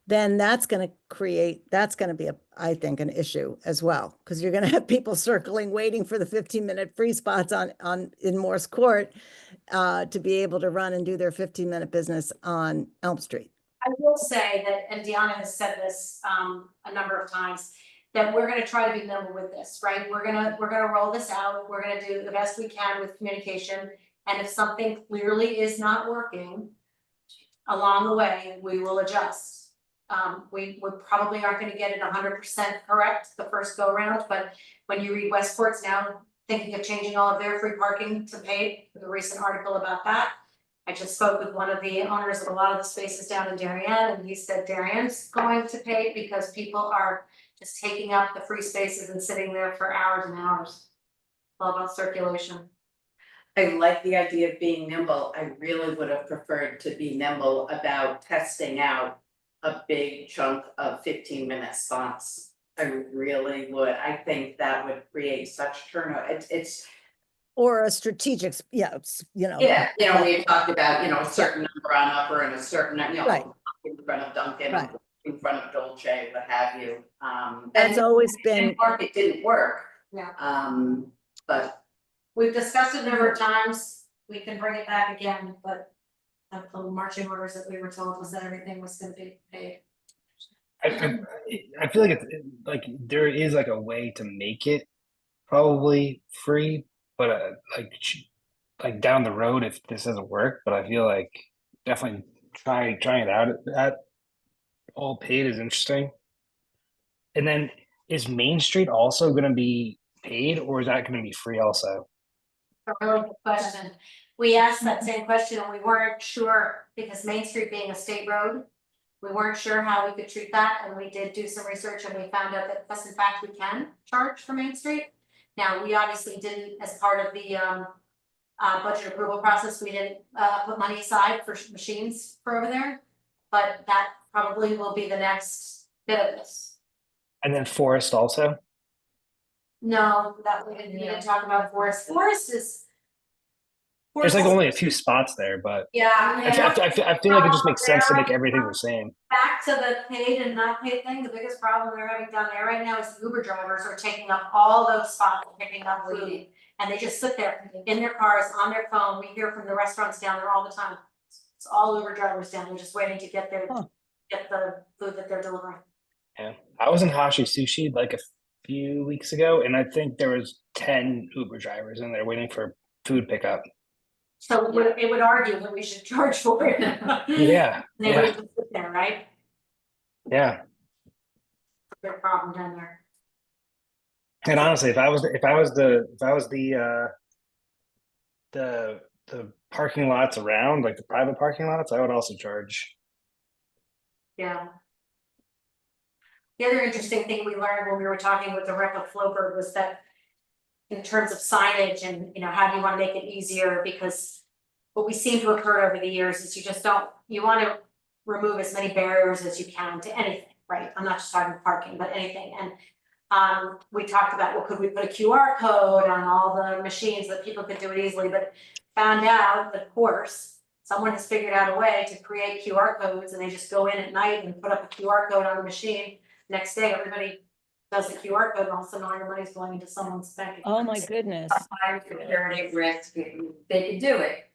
Then that's going to be I think an issue as well, because you're going to have people circling, waiting for the 15-minute free spots in Morse Court to be able to run and do their 15-minute business on Elm Street. I will say that, and Deanna has said this a number of times, that we're gonna try to be nimble with this, right? We're gonna roll this out, we're gonna do the best we can with communication. And if something clearly is not working along the way, we will adjust. We probably aren't gonna get it 100% correct the first go round, but when you read Westport's now thinking of changing all of their free parking to paid, with a recent article about that, I just spoke with one of the owners of a lot of the spaces down in Darien, and he said Darien's going to pay because people are just taking up the free spaces and sitting there for hours and hours. All about circulation. I like the idea of being nimble. I really would have preferred to be nimble about testing out a big chunk of 15-minute spots. I really would. I think that would create such turnover. It's, Or a strategic, you know. yeah, you know, we had talked about, you know, a certain number on Upper and a certain, you know, Right. in front of Dunkin', Right. in front of Dolce, what have you. That's always It been, didn't work, it didn't work. Yeah. But We've discussed it a number of times, we can bring it back again, but the marching orders that we were told was that everything was gonna be paid. I feel like like there is like a way to make it probably free, but like down the road if this doesn't work. But I feel like definitely trying it out at all paid is interesting. And then is Main Street also going to be paid, or is that going to be free also? A really good question. We asked that same question and we weren't sure, because Main Street being a state road, we weren't sure how we could treat that, and we did do some research and we found out that yes, in fact, we can charge for Main Street. Now, we obviously didn't, as part of the budget approval process, we didn't put money aside for machines for over there. But that probably will be the next bit of this. And then Forest also? No, that we didn't talk about Forest. Forest is. There's like only a few spots there, but Yeah. I feel like it just makes sense to make everything the same. Back to the paid and not paid thing, the biggest problem they're having down there right now is the Uber drivers are taking up all those spots, and picking up food. And they just sit there in their cars, on their phone. We hear from the restaurants down there all the time. It's all Uber drivers down there just waiting to get their, Huh. get the food that they're delivering. Yeah, I was in Hashi Sushi like a few weeks ago, and I think there was 10 Uber drivers in there waiting for food pickup. So it would argue that we should charge for it. Yeah, They yeah, would just sit there, right? yeah. Their problem down there. And honestly, if I was the parking lots around, like the private parking lots, I would also charge. Yeah. The other interesting thing we learned when we were talking with the rep of Flowbird was that in terms of signage and, you know, how do you wanna make it easier, because what we seem to have heard over the years is you wanna remove as many barriers as you can to anything, right? I'm not just talking parking, but anything, and we talked about, well, could we put a QR code on all the machines that people could do it easily, but found out that, of course, someone has figured out a way to create QR codes, and they just go in at night and put up a QR code on the machine. Next day, everybody does the QR code, and all of a sudden all your money's going into someone's bank account. oh my goodness. Higher security risk, they could do it.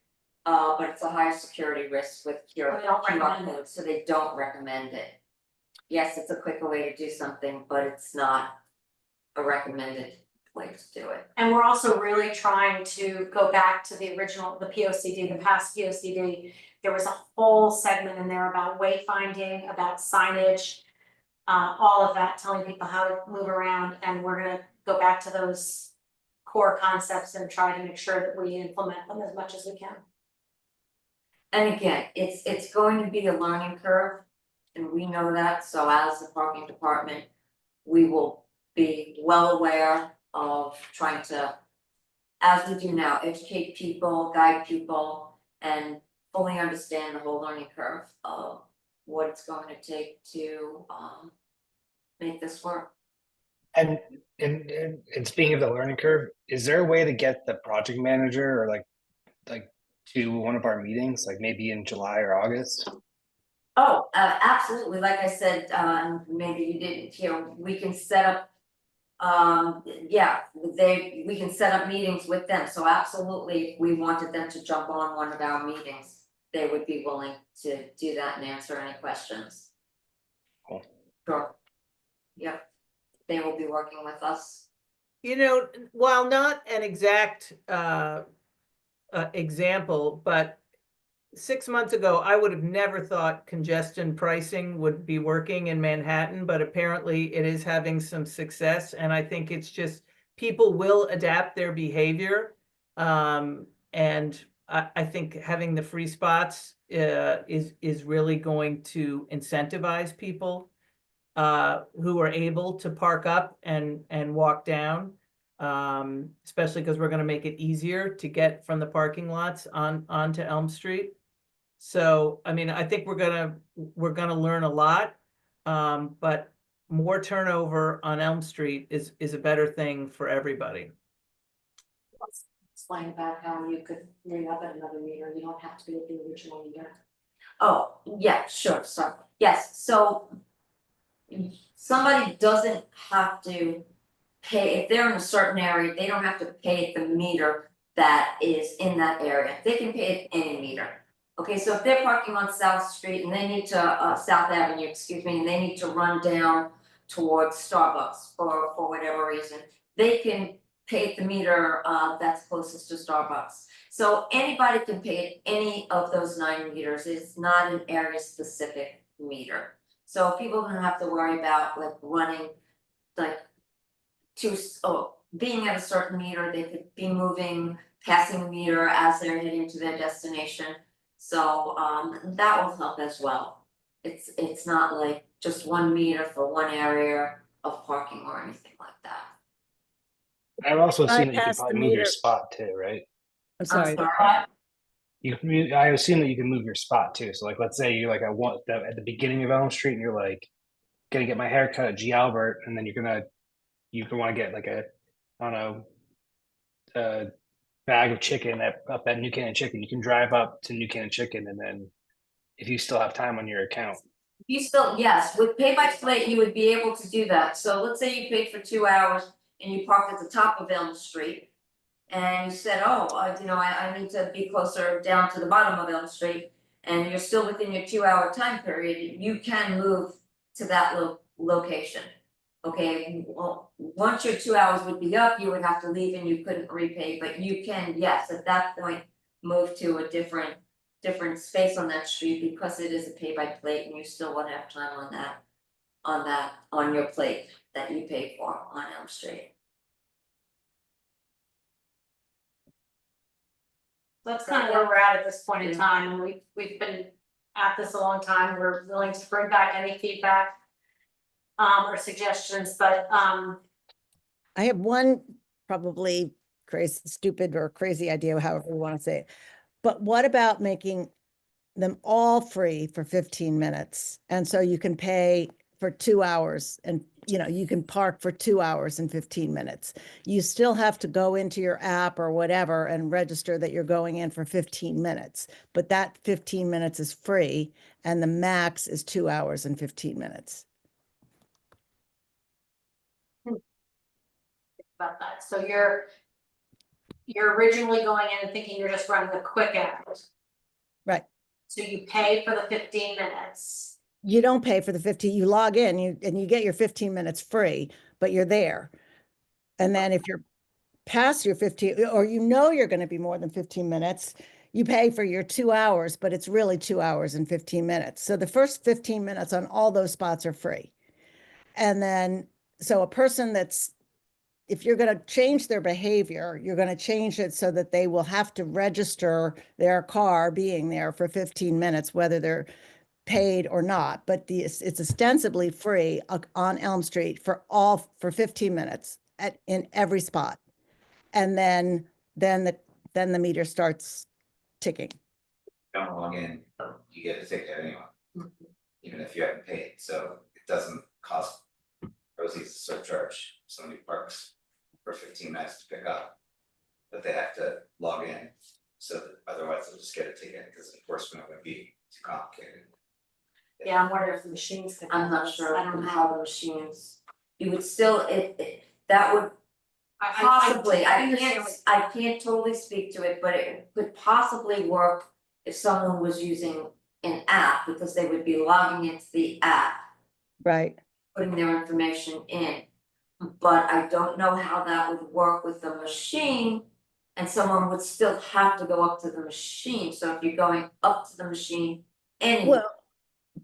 But it's a higher security risk with QR They don't recommend it. codes, so they don't recommend it. Yes, it's a quicker way to do something, but it's not a recommended way to do it. And we're also really trying to go back to the original, the P O C D, the past P O C D. There was a whole segment in there about wayfinding, about signage. All of that, telling people how to move around, and we're gonna go back to those core concepts and try to make sure that we implement them as much as we can. And again, it's going to be a learning curve, and we know that, so as the parking department, we will be well aware of trying to, as we do now, educate people, guide people, and fully understand the whole learning curve of what it's going to take to make this work. And speaking of the learning curve, is there a way to get the project manager or like to one of our meetings, like maybe in July or August? Oh, absolutely, like I said, maybe you didn't hear, we can set up. We can set up meetings with them, so absolutely, if we wanted them to jump on one of our meetings, they would be willing to do that and answer any questions. Cool. Sure. Yep, they will be working with us. You know, while not an exact example, but 6 months ago, I would have never thought congestion pricing would be working in Manhattan, but apparently it is having some success. And I think it's just people will adapt their behavior. And I think having the free spots is really going to incentivize people who are able to park up and walk down. Especially because we're gonna make it easier to get from the parking lots onto Elm Street. So, I mean, I think we're gonna learn a lot. But more turnover on Elm Street is a better thing for everybody. Explain about how you could ring up at another meter, you don't have to be at the original meter. Oh, yeah, sure, sorry. Yes, so somebody doesn't have to pay, if they're in a certain area, they don't have to pay at the meter that is in that area. They can pay at any meter. Okay, so if they're parking on South Street and they need to, South Avenue, excuse me, and they need to run down towards Starbucks for whatever reason, they can pay at the meter that's closest to Starbucks. So anybody can pay at any of those 9 meters. It's not an area specific meter. So people don't have to worry about like running like being at a certain meter. They could be moving, passing the meter as they're heading to their destination. So that will help as well. It's not like just 1 meter for one area of parking or anything like that. I've also seen that you can Bypass the probably move your meter. spot too, right? I'm sorry. I assume that you can move your spot too. So like, let's say you're like, at the beginning of Elm Street and you're like, gonna get my hair cut at G Albert, and then you can want to get like a bag of chicken up at New Canaan Chicken. You can drive up to New Canaan Chicken, and then if you still have time on your account. You still, yes, with pay by plate, you would be able to do that. So let's say you paid for 2 hours and you parked at the top of Elm Street. And you said, I need to be closer down to the bottom of Elm Street. And you're still within your 2-hour time period, you can move to that location. Okay, well, once your 2 hours would be up, you would have to leave and you couldn't repay, but you can, yes, at that point, move to a different space on that street because it is a pay by plate and you still would have time on your plate that you paid for on Elm Street. That's kind of where we're at this point in time, and we've been at this a long time, we're willing to bring back any feedback. Or suggestions, but I have one probably crazy, stupid or crazy idea, however you want to say it. But what about making them all free for 15 minutes? And so you can pay for 2 hours and, you can park for 2 hours and 15 minutes. You still have to go into your app or whatever and register that you're going in for 15 minutes. But that 15 minutes is free and the max is 2 hours and 15 minutes. about that, so you're originally going in and thinking you're just running a quick hours. Right. So you pay for the 15 minutes. You don't pay for the 15, you log in, and you get your 15 minutes free, but you're there. And then if you're past your 15, or you're going to be more than 15 minutes, you pay for your 2 hours, but it's really 2 hours and 15 minutes. So the first 15 minutes on all those spots are free. And then, so a person if you're going to change their behavior, you're going to change it so that they will have to register their car being there for 15 minutes, whether they're paid or not. But it's ostensibly free on Elm Street for 15 minutes in every spot. And then the meter starts ticking. Don't log in, you get a ticket anyway, even if you haven't paid, so it doesn't cost proceeds a surcharge. Somebody parks for 15 minutes to pick up, but they have to log in, so that otherwise they'll just get a ticket because enforcement would be too complicated. Yeah, I'm wondering if the machines can. I'm not handle this. sure I don't know how the machines, you would still, that would possibly, I can't totally speak to it, but it could possibly work if someone was using an app, because they would be logging into the app, Right. putting their information in. But I don't know how that would work with the machine, and someone would still have to go up to the machine. So if you're going up to the machine anyway. Well,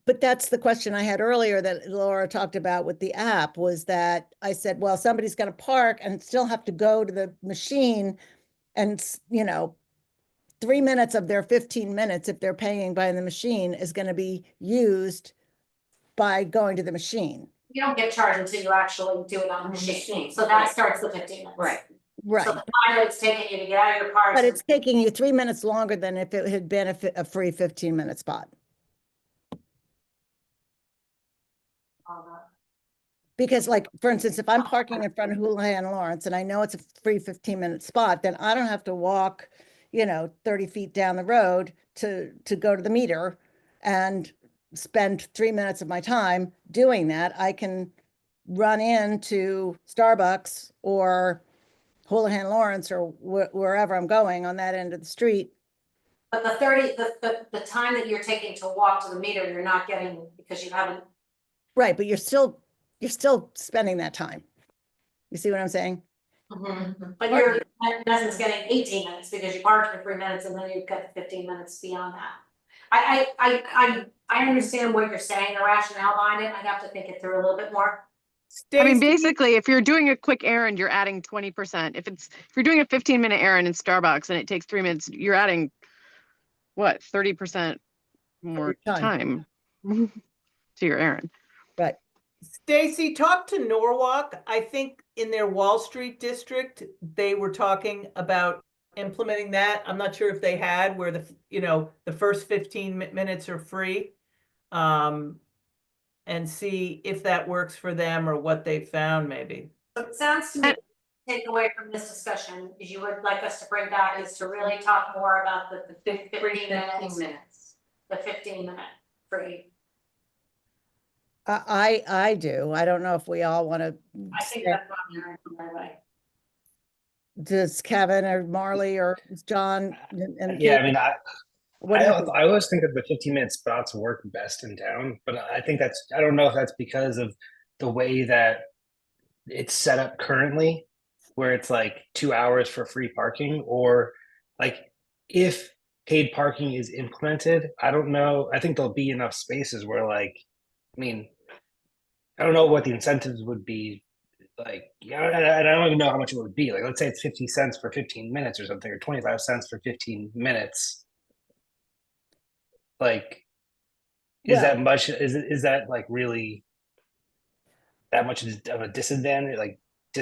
but that's the question I had earlier that Laura talked about with the app, was that I said, well, somebody's going to park and still have to go to the machine and, 3 minutes of their 15 minutes, if they're paying by the machine, is gonna be used by going to the machine. You don't get charged until you actually do it on the machine, so that starts the 15 minutes. Right. So Right, the time that it's taking you to get out of your car. but it's taking you 3 minutes longer than if it had been a free 15-minute spot. Because like, for instance, if I'm parking in front of Houlihan Lawrence and I know it's a free 15-minute spot, then I don't have to walk, 30 feet down the road to go to the meter and spend 3 minutes of my time doing that. I can run into Starbucks or Houlihan Lawrence or wherever I'm going on that end of the street. But the time that you're taking to walk to the meter, you're not getting, because you haven't. Right, but you're still spending that time. You see what I'm saying? But you're, in essence, getting 18 minutes because you parked for 3 minutes and then you've got 15 minutes beyond that. I understand what you're saying, the rationale behind it, I'd have to think it through a little bit more. I mean, Stacy, basically, if you're doing a quick errand, you're adding 20%. If you're doing a 15-minute errand in Starbucks and it takes 3 minutes, you're adding what, 30% more time to your errand. Right. Stacy, talk to Norwalk. I think in their Wall Street district, they were talking about implementing that. I'm not sure if they had where the first 15 minutes are free. And see if that works for them or what they found maybe. So it sounds to me, take away from this discussion, is you would like us to bring back is to really talk more about the 15 minutes. The 15-minute free. I do. I don't know if we all want to. I think that's not right. Does Kevin or Marley or John and Yeah, Kate, I mean, what do you think? I always think that the 15-minute spots work best in town, but I think I don't know if that's because of the way that it's set up currently, where it's like 2 hours for free parking, or like if paid parking is implemented, I don't know. I think there'll be enough spaces where I don't know what the incentives would be. I don't even know how much it would be. Like, let's say it's 50 cents for 15 minutes or something, or 25 cents for 15 minutes. Is that much? Is that really that much of a disadvantage?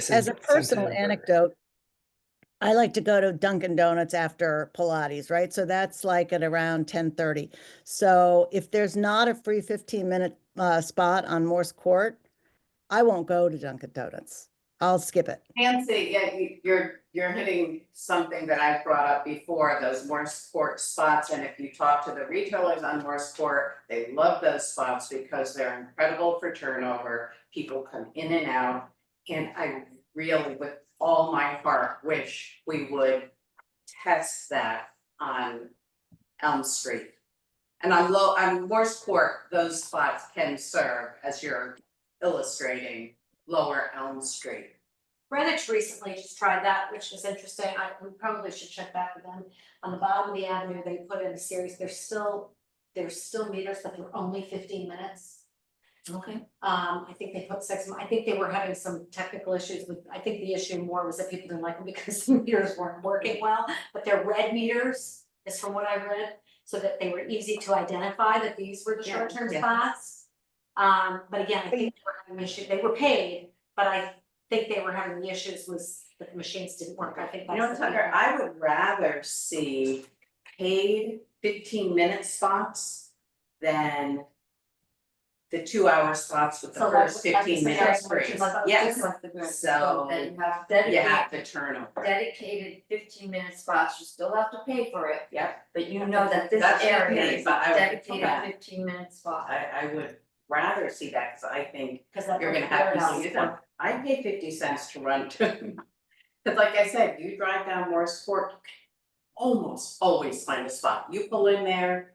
As a personal anecdote, I like to go to Dunkin' Donuts after Pilates, right? So that's like at around 10:30. So if there's not a free 15-minute spot on Morse Court, I won't go to Dunkin' Donuts. I'll skip it. Nancy, yeah, you're hitting something that I've brought up before, those Morse Court spots, and if you talk to the retailers on Morse Court, they love those spots because they're incredible for turnover, people come in and out, and I really, with all my heart, wish we would test that on Elm Street. And on Morse Court, those spots can serve, as you're illustrating, Lower Elm Street. Greenwich recently just tried that, which was interesting. We probably should check back with them. On the bottom of the avenue, they put in a series, there's still meters, but they're only 15 minutes. Okay. I think they put 6, I think they were having some technical issues with, I think the issue more was that people didn't like them because the meters weren't working well, but they're red meters, is from what I read, so that they were easy to identify that these were the Yeah, short-term yeah. spots. But again, I think they were having issues, they were paid, but I think they were having the issues was that the machines didn't work. I think that's. Tucker, I would rather see paid 15-minute spots than the 2-hour spots with the So first like 15 the minutes suggestion, free. which is like Yes, Like the grid. So, Then you have you have dedicated, to turn over. dedicated 15-minute spots, you still have to pay for it, Yep, but you know that this That's area okay, is a but I would- dedicated yeah. 15-minute spot. I would rather see that, because I think Cause that. you're gonna have to see them. I pay 50 cents to run to. Cause like I said, you drive down Morse Court, you can almost always find a spot. You pull in there,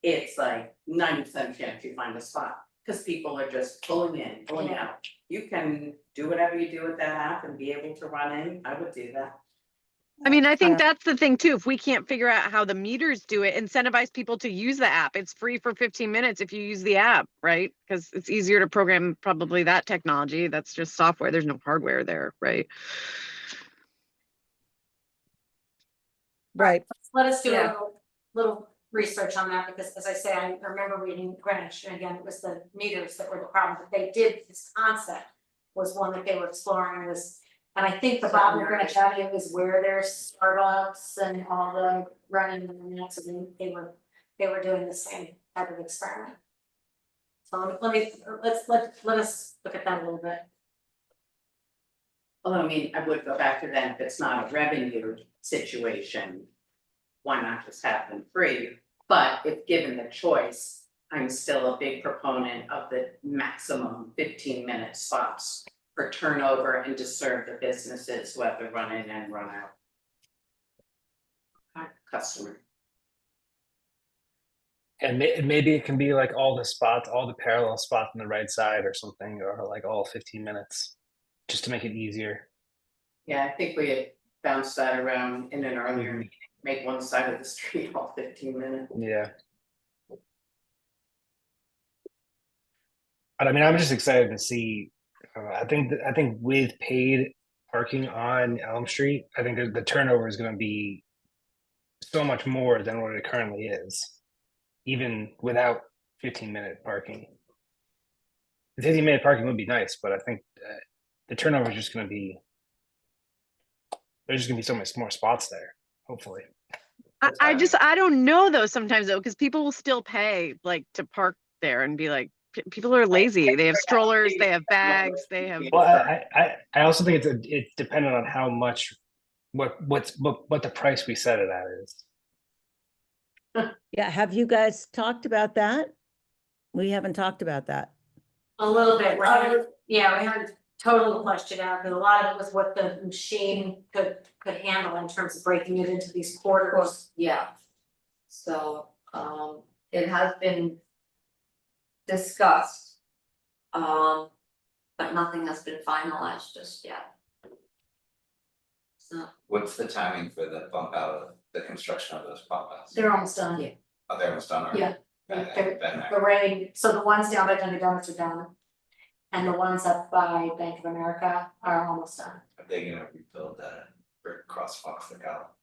it's like 90% chance you find a spot. Cause people are just pulling in, pulling Yeah. out. You can do whatever you do with that app and be able to run in. I would do that. I mean, I think that's the thing too. If we can't figure out how the meters do it, incentivize people to use the app. It's free for 15 minutes if you use the app, right? Because it's easier to program probably that technology. That's just software. There's no hardware there, right? Right. let us do a Yeah. little research on that, because as I say, I remember reading Greenwich, and again, it was the meters that were the problem, but they did, this concept was one that they were exploring, was, and I think the bottom of Greenwich Avenue is where there's Starbucks and all the running and that, so they were doing the same type of experiment. So let us look at that a little bit. Well, I mean, I would go back to then, if it's not a revenue situation, why not just have them free? But if given the choice, I'm still a big proponent of the maximum 15-minute spots for turnover and to serve the businesses who have the run in and run out. Customer. And maybe it can be like all the spots, all the parallel spots on the right side or something, or like all 15 minutes, just to make it easier. Yeah, I think we had bounced that around in an earlier meeting, make one side of the street all 15 minutes. Yeah. But I mean, I'm just excited to see. I think with paid parking on Elm Street, I think the turnover is going to be so much more than what it currently is, even without 15-minute parking. The 15-minute parking would be nice, but I think the turnover is just going to be. There's just going to be so much more spots there. Hopefully. I don't know though sometimes though, because people will still pay like to park there and be like, people are lazy. They have strollers, they have bags, they have. Well, I also think it's dependent on how much, what the price we set it at is. Yeah, have you guys talked about that? We haven't talked about that. A little bit, we haven't totally fleshed it out, but a lot of it was what the machine could handle in terms of breaking it into these Of quarters. course, yeah. So, it has been discussed. But nothing has been finalized just yet. So, What's the timing for the bump out of the construction of those pump outs? They're almost done. Yeah. Oh, they're almost done already? Yeah. I They're- haven't been there. The rain, so the ones down by Dunkin' Donuts are done. And the ones up by Bank of America are almost done. Are they gonna rebuild that brick crosswalks that got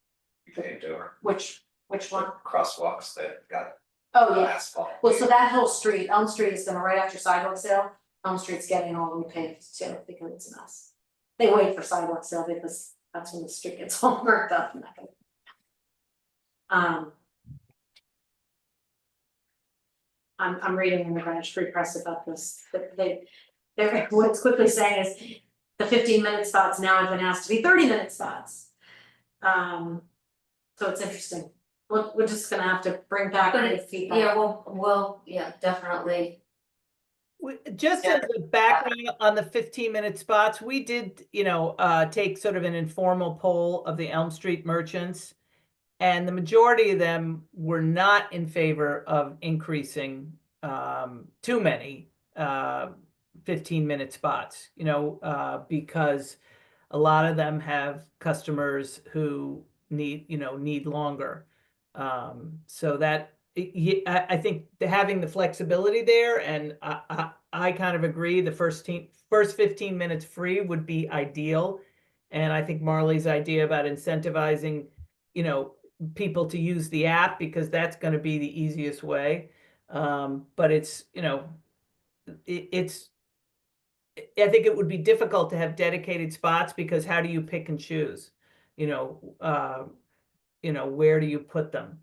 paved over? Which one? Crosswalks that got Oh, yeah. asphalt. Well, so that whole street, Elm Street is gonna, right after sidewalk sale, Elm Street's getting all repaved too, because it's a mess. They wait for sidewalk sale because that's when the street gets all burnt up and that kind of. I'm reading in the Greenwich Free Press about this, that they're, what it's quickly saying is the 15-minute spots now have been asked to be 30-minute spots. So it's interesting. We're just gonna have to bring back But the it- feedback. yeah, yeah, definitely. Just as a background on the 15-minute spots, we did, take sort of an informal poll of the Elm Street merchants. And the majority of them were not in favor of increasing too many 15-minute spots, because a lot of them have customers who need longer. So that I think having the flexibility there, and I kind of agree, the first 15 minutes free would be ideal. And I think Marley's idea about incentivizing, people to use the app, because that's going to be the easiest way. But it's, I think it would be difficult to have dedicated spots, because how do you pick and choose? Where do you put them?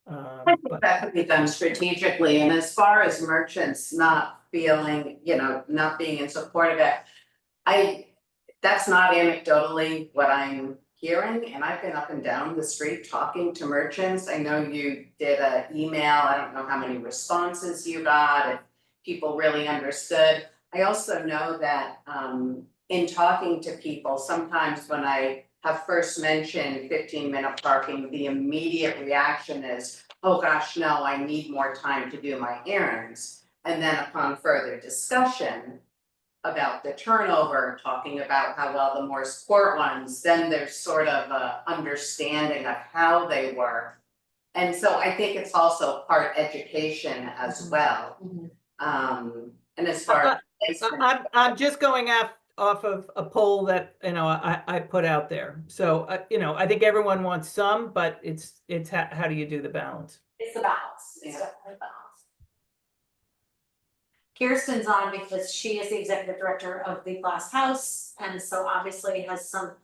I think that could be done strategically, and as far as merchants not feeling, not being in support of it. That's not anecdotally what I'm hearing, and I've been up and down the street talking to merchants. I know you did an email, I don't know how many responses you got, if people really understood. I also know that in talking to people, sometimes when I have first mentioned 15-minute parking, the immediate reaction is, oh gosh, no, I need more time to do my errands. And then upon further discussion about the turnover, talking about how well the Morse Court ones, then there's sort of a understanding of how they work. And so I think it's also part education as well. Mhm. And as far as I'm just going off of a poll that, I put out there. So, I think everyone wants some, but it's how do you do the balance? It's the balance, it's Yeah. definitely a balance. Kirsten's on because she is the executive director of the Glass House, and so obviously has some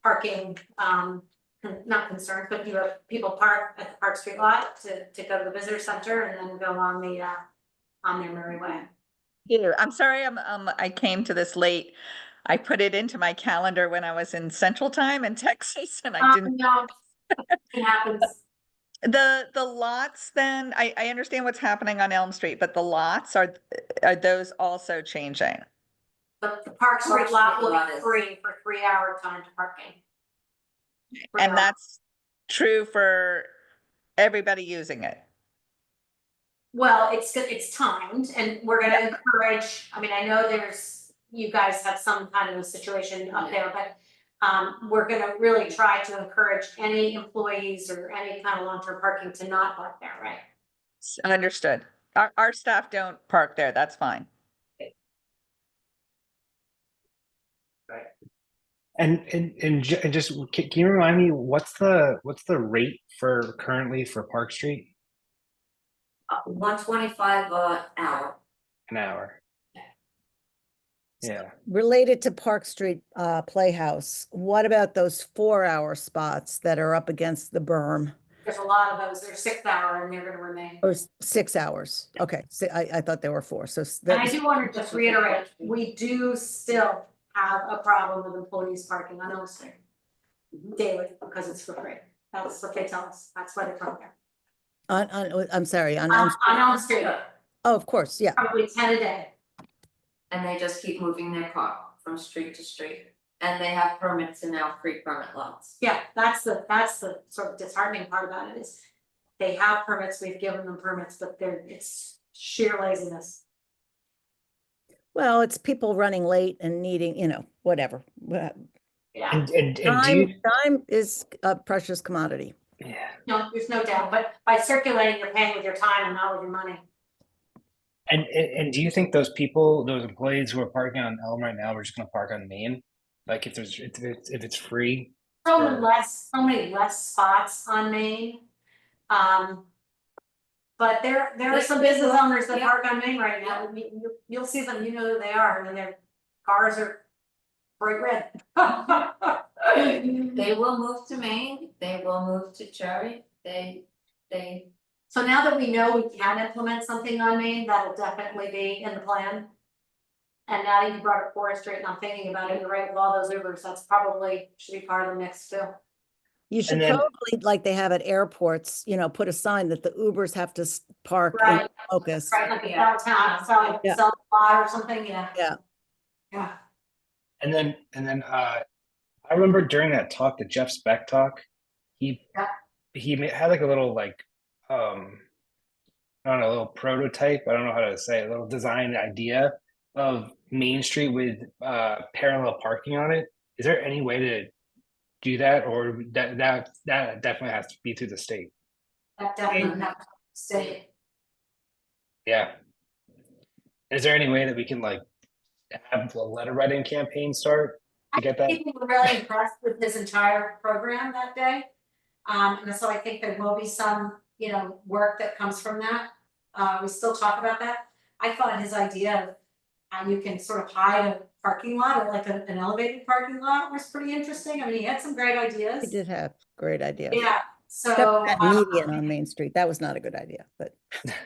parking, not concerns, but you have people park at the Park Street lot to go to the visitor center and then go on their merry way. I'm sorry, I came to this late. I put it into my calendar when I was in Central Time in Texas and I didn't. No, it happens. The lots then, I understand what's happening on Elm Street, but the lots are those also changing? But the Park Street Park lot Street will lot be is- free for 3-hour time to parking. And that's true for everybody using it? Well, it's timed and we're gonna encourage, I mean, I know you guys have some kind of a situation up there, but we're gonna really try to encourage any employees or any kind of long-term parking to not park there, right? Understood. Our staff don't park there, that's fine. And just, can you remind me, what's the rate for currently for Park Street? 125 hour. An hour? Yeah, Related to Park Street Playhouse, what about those 4-hour spots that are up against the berm? There's a lot of those, they're 6-hour and they're gonna remain. Or 6 hours? Okay, so I thought there were 4, so And I do want to just reiterate, we do still have a problem with employees parking on Elm Street daily because it's for free. That's what they tell us. That's why they come there. I'm sorry, on On Elm Elm Street, Oh, of course, yeah. probably 10 a day. And they just keep moving their car from street to street. And they have permits and now free permit lots. Yeah, that's the sort of disheartening part about it is they have permits, we've given them permits, but it's sheer laziness. Well, it's people running late and needing, whatever. Yeah, and do you, Time is a precious commodity. yeah, no, there's no doubt, but by circulating, you're paying with your time and not with your money. and do you think those people, those employees who are parking on Elm right now, are just gonna park on Main? Like if it's free? So many less spots on Main. But there are some business owners that Yeah. park on Main right now, you'll see them, you know who they are, and their cars are bright red. They will move to Maine, they will move to Cherry, they. So now that we know we can implement something on Main, that'll definitely be in the plan. And now that you brought up Forest Street and I'm thinking about it, you're right, with all those Ubers, that's probably should be part of the mix too. You should then- probably, like they have at airports, put a sign that the Ubers have to park in Right. focus. Right, like Yeah. downtown, sell Yeah. a lot or something, yeah. Yeah. Yeah. And then I remember during that talk, the Jeff Speck talk, he had like a little I don't know, a little prototype, I don't know how to say it, a little design idea of Main Street with parallel parking on it. Is there any way to do that, or that definitely has to be through the state? That definitely have to stay. Yeah. Is there any way that we can have a letter writing campaign start to get that? People were really impressed with his entire program that day. And so I think there will be some, work that comes from that. We still talk about that. I thought his idea of how you can sort of hide a parking lot or like an elevated parking lot was pretty interesting. I mean, he had some great He ideas. did have great ideas. Yeah, Except so. that median on Main Street, that was not a good idea, but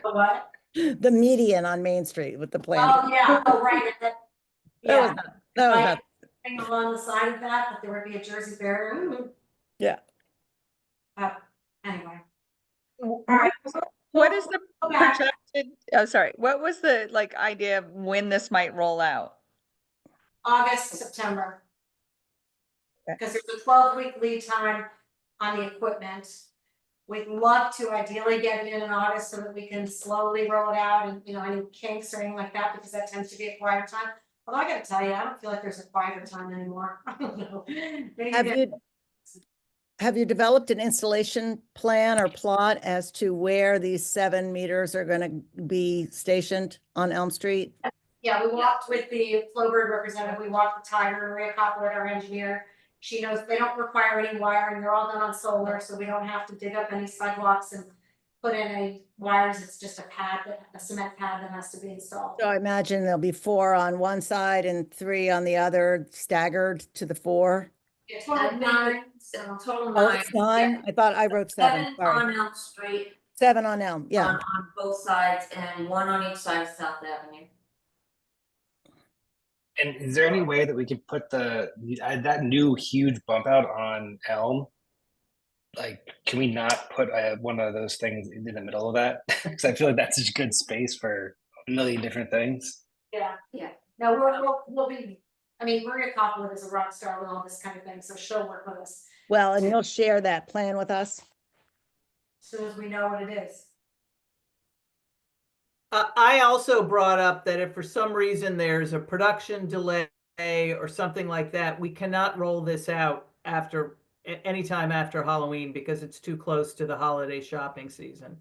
What? the median on Main Street with the plan. Oh, yeah, oh, right, That was yeah. not, that was not, Thing along the side of that, but there would be a Jersey barrier. Yeah. Anyway. W- All right. What is the Okay. projected, oh, sorry, what was the idea of when this might roll out? August, September. Okay. Because there's a 12-week lead time on the equipment. We'd love to ideally get it in August so that we can slowly roll it out and, any kinks or anything like that, because that tends to be a quieter time. Although I gotta tell you, I don't feel like there's a quieter time anymore. I don't know. Maybe have you developed an installation plan or plot as to where these 7 meters are gonna be stationed on Elm Street? Yeah, we walked with the Flowbird representative, we walked with Tiger, Maria Coppola, our engineer. She knows they don't require any wiring, they're all done on solar, so we don't have to dig up any sidewalks and put in any wires, it's just a pad, a cement pad that has to be installed. So I imagine there'll be 4 on one side and 3 on the other, staggered to the 4. Yeah, total 9, so. Total Oh, nine. it's 9? I thought I wrote 7, Seven sorry. on Elm Street, 7 on Elm, yeah. on both sides, and 1 on each side of South Avenue. And is there any way that we could put that new huge bump out on Elm? Like, can we not put one of those things in the middle of that? Because I feel like that's such good space for a million different things. Yeah. Yeah. No, we'll be, I mean, Maria Coppola is a rock star with all this kind of thing, so she'll work with us Well, and you'll share that plan with us? as soon as we know what it is. I also brought up that if for some reason there's a production delay or something like that, we cannot roll this out after anytime after Halloween because it's too close to the holiday shopping season.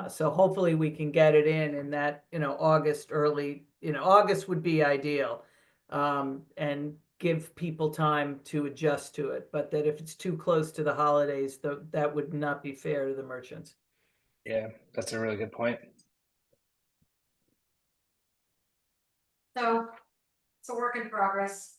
So hopefully we can get it in that, August August would be ideal. And give people time to adjust to it, but that if it's too close to the holidays, that would not be fair to the merchants. Yeah, that's a really good point. So it's a work in progress.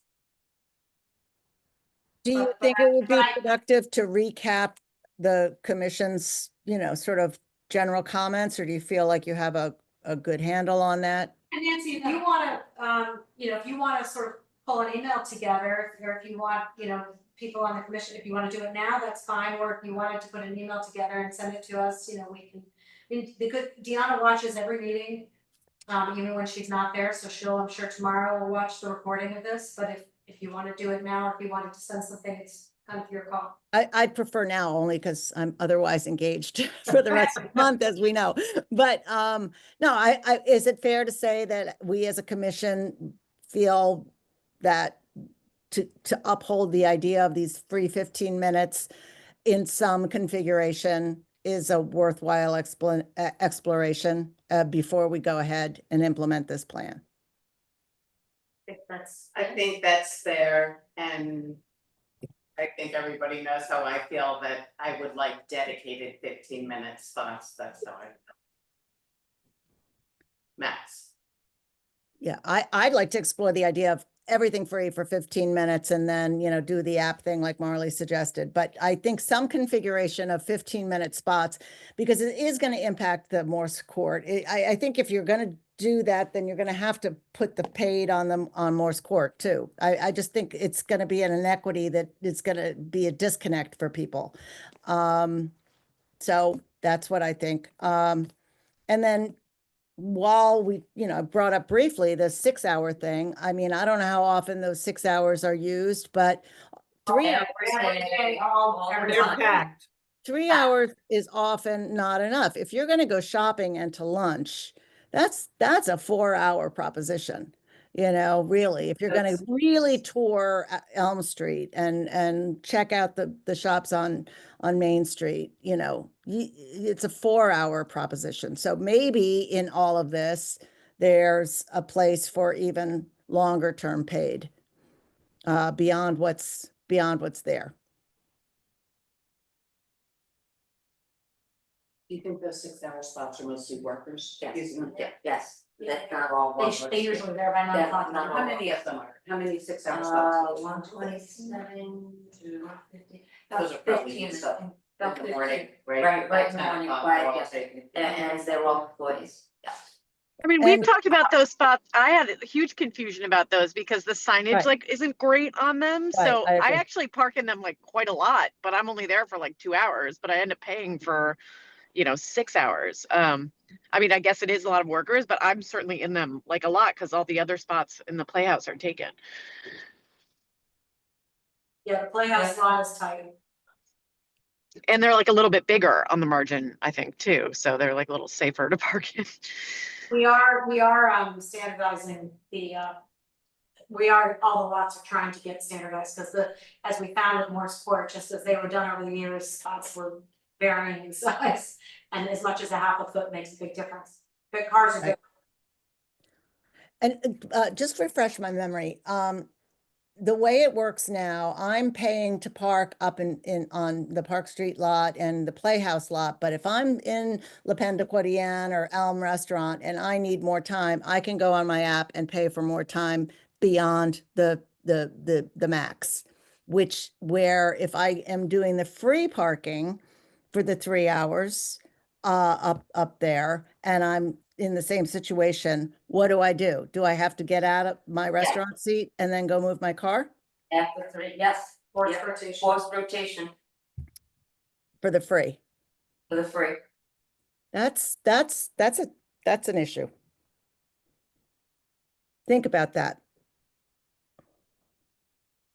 Do you But- think it would be but I- productive to recap the commission's, sort of general comments, or do you feel like you have a good handle on that? And Nancy, if you wanna, if you wanna sort of pull an email together, or if you want, people on the commission, if you wanna do it now, that's fine, or if you wanted to put an email together and send it to us, we can. I mean, Deanna watches every meeting, even when she's not there, so I'm sure tomorrow will watch the recording of this, but if you wanna do it now, or if you wanted to send something, it's kind of your call. I'd prefer now only because I'm otherwise engaged for the rest of the month, as we know. But no, is it fair to say that we as a commission feel that to uphold the idea of these free 15 minutes in some configuration is a worthwhile exploration before we go ahead and implement this plan? I think that's fair, and I think everybody knows how I feel, that I would like dedicated 15-minute spots, that's how I feel. Max. Yeah, I'd like to explore the idea of everything free for 15 minutes and then, do the app thing like Marley suggested. But I think some configuration of 15-minute spots, because it is going to impact the Morse Court. I think if you're going to do that, then you're going to have to put the paid on them on Morse Court too. I just think it's going to be an inequity that it's going to be a disconnect for people. So that's what I think. And then while we, brought up briefly the 6-hour thing, I mean, I don't know how often those 6 hours are used, but 3 hours, They're packed. 3 hours is often not enough. If you're going to go shopping and to lunch, that's a 4-hour proposition. Really, if you're going to really tour Elm Street and check out the shops on Main Street, it's a 4-hour proposition. So maybe in all of this, there's a place for even longer term paid beyond what's there. Do you think those 6-hour spots are mostly workers? Yes, that's not all. They usually there by 9 o'clock. Yeah, How many of them are, how many 6-hour spots? 127 to 150. Those are probably used up in About the morning, 15. right? Right in the 10 morning, o'clock, right, they're all yeah. taken. And they're all employees, yeah. I mean, we've And- talked about those spots. I had a huge confusion about those because the signage Right. isn't great on them. Right, So I I agree. actually park in them quite a lot, but I'm only there for 2 hours, but I end up paying for, 6 hours. I mean, I guess it is a lot of workers, but I'm certainly in them a lot because all the other spots in the Playhouse are taken. Yeah, the Playhouse lot is tight. And they're a little bit bigger on the margin, I think, too. So they're a little safer to park in. We are standardizing all the lots are trying to get standardized, because as we found with Morse Court, just as they were done over the years, spots were varying in size. And as much as a half a foot makes a big difference. But cars are good. And just refresh my memory, the way it works now, I'm paying to park up on the Park Street lot and the Playhouse lot, but if I'm in La Penda Quotidian or Elm Restaurant and I need more time, I can go on my app and pay for more time beyond the max. Where if I am doing the free parking for the 3 hours up there, and I'm in the same situation, what do? Do I have to get out of my restaurant seat and then go move my car After 3, yes. Forced Yep. rotation. Forced rotation for the free? for the free. That's an issue. Think about that.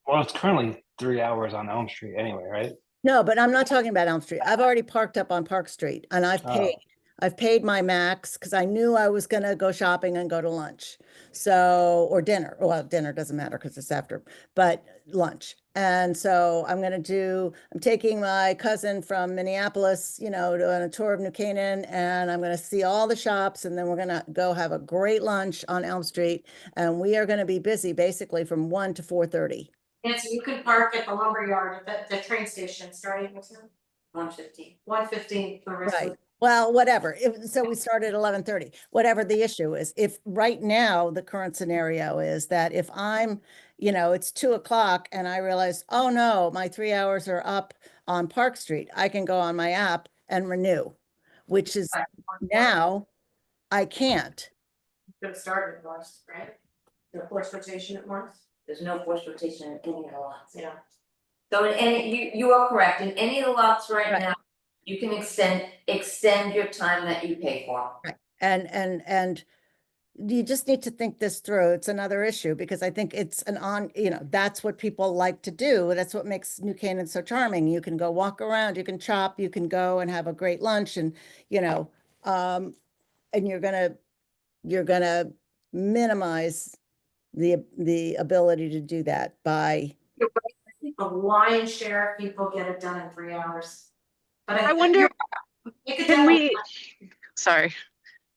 Well, it's currently 3 hours on Elm Street anyway, right? No, but I'm not talking about Elm Street. I've already parked up on Park Street and I've paid. Oh. I've paid my max because I knew I was gonna go shopping and go to lunch. So, or dinner. Well, dinner doesn't matter because it's after, but lunch. And so I'm taking my cousin from Minneapolis, on a tour of New Canaan, and I'm gonna see all the shops, and then we're gonna go have a great lunch on Elm Street. And we are gonna be busy basically from 1 to 4:30. Nancy, you can park at the lumberyard at the train station starting at 150. 1:15 for the rest of Right. the. Well, whatever. So we started at 11:30, whatever the issue is. If right now, the current scenario is that if I'm, it's 2 o'clock and I realize, oh no, my 3 hours are up on Park Street, I can go on my app and renew, which is now I can't. Could have started at Morris, right? The forced rotation at Morris. There's no forced rotation in any of the lots. Yeah. So in any, you are correct, in any of the lots right Right. now, you can extend your time that you pay for. And you just need to think this through. It's another issue because I think it's that's what people like to do. That's what makes New Canaan so charming. You can go walk around, you can chop, you can go and have a great lunch and, and you're gonna minimize the ability to do that by. The lion's share of people get it done in 3 hours. But I wonder, sorry,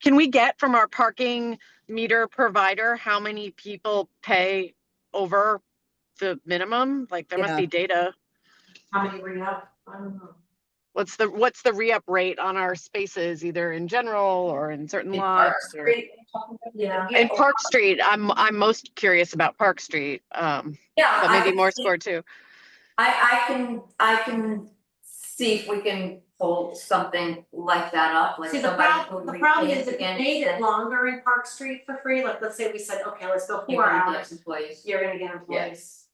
can we get from our parking meter provider how many people pay over the minimum? Like there must be data. How many re-up? I don't know. What's the re-up rate on our spaces, either in general or in certain In Park lots? Or Street, Yeah. in Park Street, I'm most curious about Park Street, but Yeah, maybe I more think- score too. I can see if we can pull something like that up, like See, the somebody problem, who the problem repays is if you against made it it. longer in Park Street for free, like, let's say we said, okay, let's go You're 4 gonna get hours, employees. you're gonna get employees.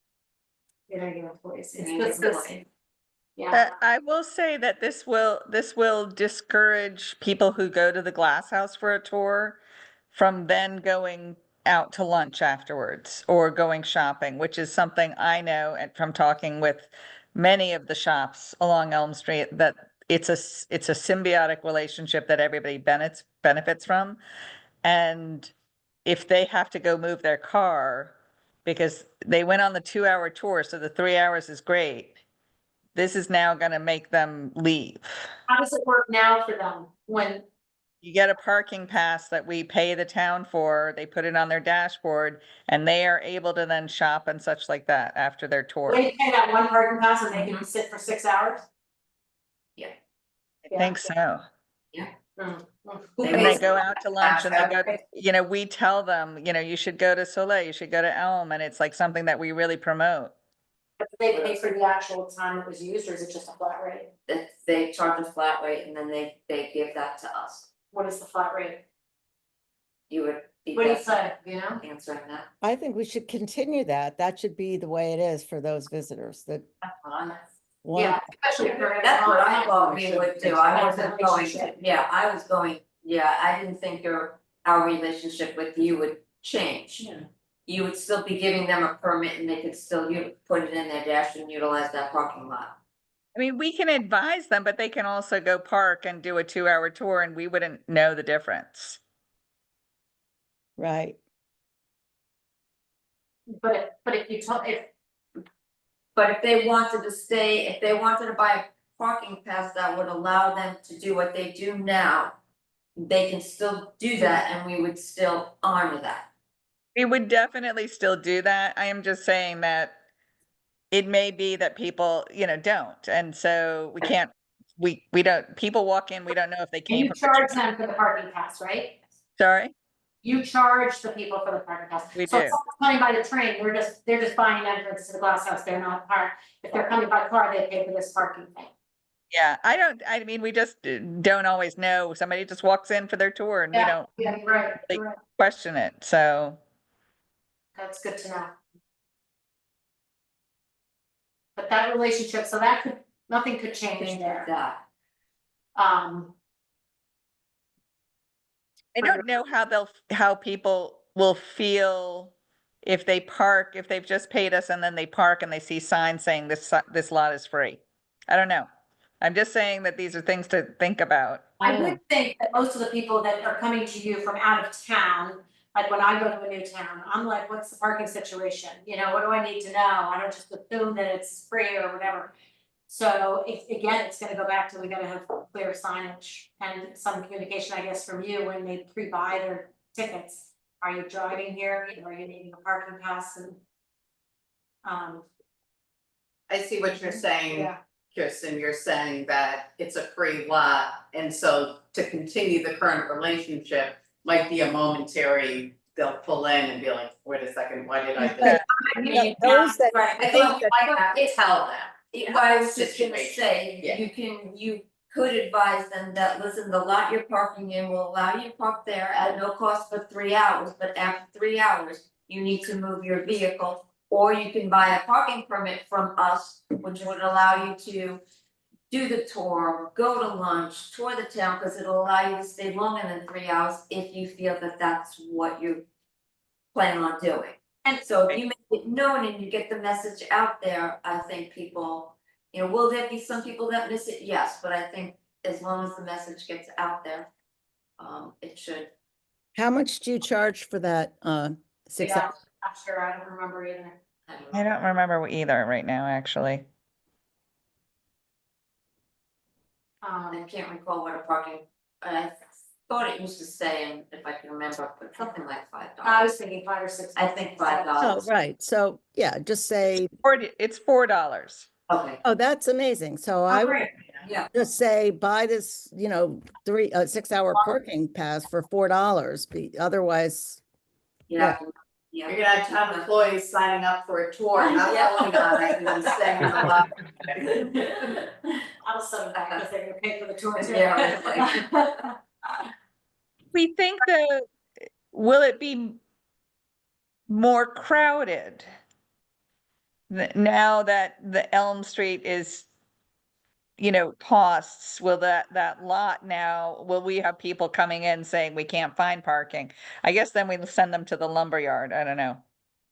You're gonna get employees, You're gonna it's get this, employees. yeah. I will say that this will discourage people who go to the Glass House for a tour from then going out to lunch afterwards or going shopping, which is something I know and from talking with many of the shops along Elm Street, that it's a symbiotic relationship that everybody benefits from. And if they have to go move their car because they went on the 2-hour tour, so the 3 hours is great, this is now going to make them leave. How does it work now for them when, You get a parking pass that we pay the town for, they put it on their dashboard, and they are able to then shop and such like that after their tour. they pay that one parking pass and they can sit for 6 hours? I think so. Who And they pays go for out to that? lunch and they go, we tell them, you should go to Soleil, you should go to Elm, and it's like something that we really promote. But they pay for the actual time it was used, or is it just a flat rate? That they charge a flat rate and then they give that to us. What is the flat rate? You would be What do you best say, answering that. I think we should continue that. That should be the way it is for those visitors that That's what I'm. want. Yeah, especially if they're. That's what I thought we should would do, fix I that wasn't going to, relationship. I didn't think our relationship with you would change. Yeah. You would still be giving them a permit and they could still put it in their dash and utilize that parking lot. I mean, we can advise them, but they can also go park and do a 2-hour tour and we wouldn't know the difference. Right. But if you told, But if they wanted to buy a parking pass that would allow them to do what they do now, they can still do that and we would still honor that. We would definitely still do that. I am just saying that it may be that people, don't, and so we can't, we don't, people walk in, we don't know if they And came you from. charge them for the parking pass, right? Sorry, You charge the people for the parking pass. We So do. if someone's coming by the train, they're just buying entrance to the glass house, they're not parked. If they're coming by car, they pay for this parking thing. yeah, I mean, we just don't always know. Somebody just walks in for their tour and we don't Yeah, you're right, Like- you're right. question it, so. That's good to know. But that relationship, so that could, nothing could change there. That. I don't know how people will feel if they park, if they've just paid us and then they park and they see signs saying this lot is free. I don't know. I'm just saying that these are things to think about. I would think that most of the people that are coming to you from out of town, like when I go to a new town, I'm like, what's the parking situation? What do I need to know? I don't just assume that it's free or whatever. So again, it's gonna go back to, we gotta have clear signage and some communication, I guess, from you when they pre-buy their tickets. Are you driving here? Are you needing a parking pass? And I see what you're saying, yeah, Kirsten, you're saying that it's a free lot, and so to continue the current relationship might be a momentary, they'll pull in and be like, wait a second, why did I do that? Those that- Right, I think you might have to tell them. I was just gonna Situation, say, yeah. you could advise them that, listen, the lot you're parking in will allow you to park there at no cost for 3 hours, but after 3 hours, you need to move your vehicle. Or you can buy a parking permit from us, which would allow you to do the tour, go to lunch, tour the town, because it'll allow you to stay longer than 3 hours if you feel that that's what you plan on doing. And so if you make it known and you get the message out there, I think people, will there be some people that miss it? Yes, but I think as long as the message gets out there, it should. How much do you charge for that 6 yeah, hours? I'm sure, I don't remember either. I don't remember either right now, actually. I can't recall what a parking, I thought it used to say, and if I can remember, but something like $5. I was thinking 5 or 6. I think Oh, $5. right. So yeah, just say, It's $4. Okay. oh, that's amazing. So I would Yeah. just say, buy this, 6 hour parking pass for $4. Otherwise, Yeah. You're gonna have to have employees signing up for a tour, not Yeah. going on it, and then staying in the lot. I'll send them back because they're gonna pay for the tour too. Yeah, We think that, will it be more crowded? Now that the Elm Street is, costs, will that lot now, will we have people coming in saying we can't find parking? I guess then we'll send them to the lumberyard, I don't know.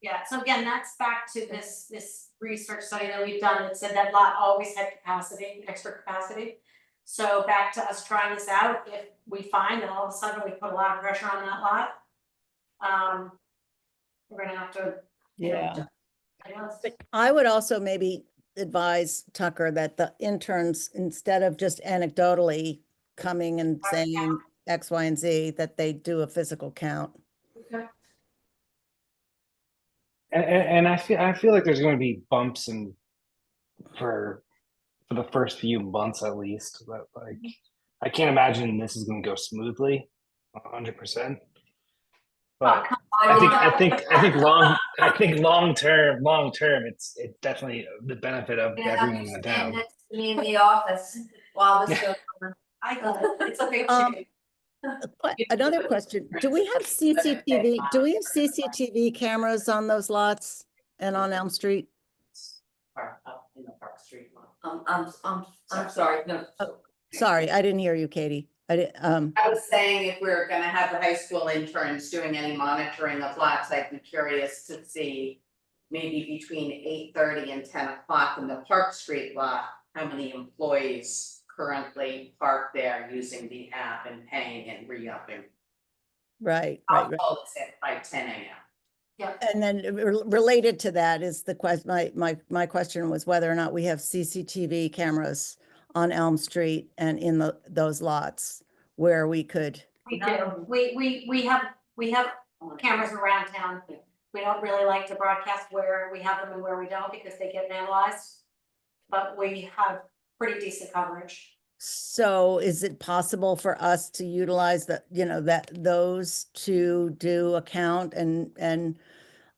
Yeah, so again, that's back to this research study that we've done that said that lot always had capacity, extra capacity. So back to us trying this out, if we find that all of a sudden we put a lot of pressure on that lot. We're gonna have to. yeah. I know it's- But I would also maybe advise Tucker that the interns, instead of just anecdotally coming and saying X, Y, and Z, that they do a physical count. Okay. And I feel like there's going to be bumps and for the first few months at least, but like I can't imagine this is going to go smoothly 100%. But I think long term it's definitely the benefit of everyone in the town. Next to me in the office while this goes on. I got it, it's a big Um, change. But another question, do we have CCTV cameras on those lots and on Elm Street? Park up in the Park Street lot. I'm sorry, no. Sorry, I didn't hear you, Katie. I didn't, I was saying if we were gonna have the high school interns doing any monitoring of lots, I'd be curious to see maybe between 8:30 and 10 o'clock in the Park Street lot, how many employees currently park there using the app and paying and re-upping. right. I'll call it by 10 a.m. And then related to that is the question, my question was whether or not we have CCTV cameras on Elm Street and in those lots where we could. We do, we have cameras around town. We don't really like to broadcast where we have them and where we don't because they get analyzed. But we have pretty decent coverage. So is it possible for us to utilize that, those to do a count and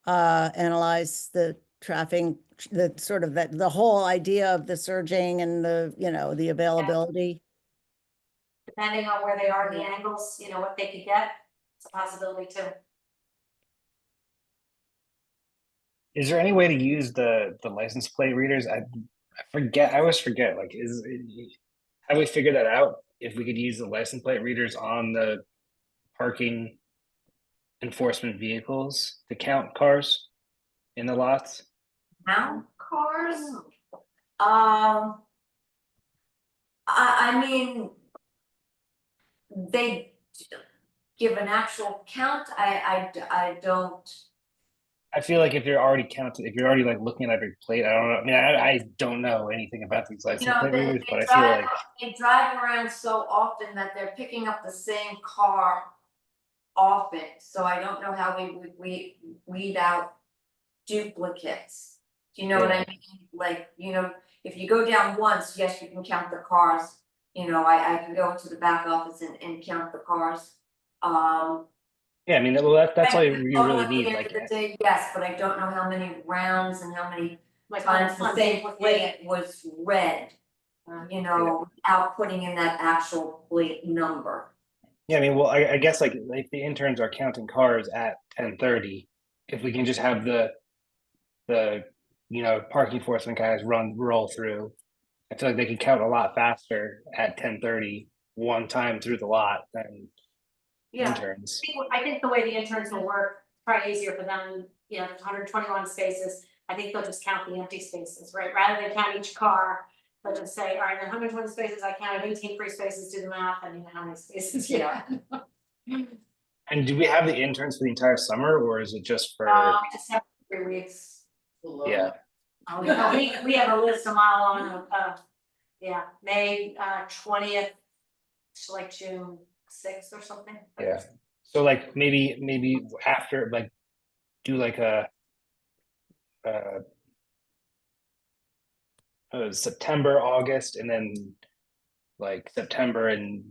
analyze the traffic, the sort of the whole idea of the surging and the availability? Depending on where they are, the angles, what they could get, it's a possibility too. Is there any way to use the license plate readers? I forget. I always forget. Like, how do we figure that out? If we could use the license plate readers on the parking enforcement vehicles to count cars in the lots? Count cars? I mean, they give an actual count. I don't. I feel like if you're already counted, if you're already like looking at every plate, I don't know. I mean, I don't know anything about these license plate readers, but I feel like they drive around so often that they're picking up the same car often, so I don't know how we would weed out duplicates. Do you know what I mean? Like, if you go down once, yes, you can count the cars. I can go into the back office and count the cars. yeah, I mean, well, that's all you really At the need. end Like, of the day, yes, but I don't know how many rounds and how many Like times the same on plate was read. Without putting in that actual plate number. yeah, I mean, well, I guess like the interns are counting cars at 10:30. If we can just have the parking enforcement guys roll through, I feel like they can count a lot faster at 10:30 one time through the lot than interns. I think the way the interns will work, probably easier for them, there's 121 spaces. I think they'll just count the empty spaces, right? Rather than count each car, they'll just say, all right, there are 120 spaces, I counted 18 free spaces, do the math, and you know how many spaces you have. And do we have the interns for the entire summer, or is it just for? We just have 3 weeks. Yeah. We have a list a mile long of, May 20th to like June 6th or something. Yeah. So like maybe after like do like a September, August, and then like September and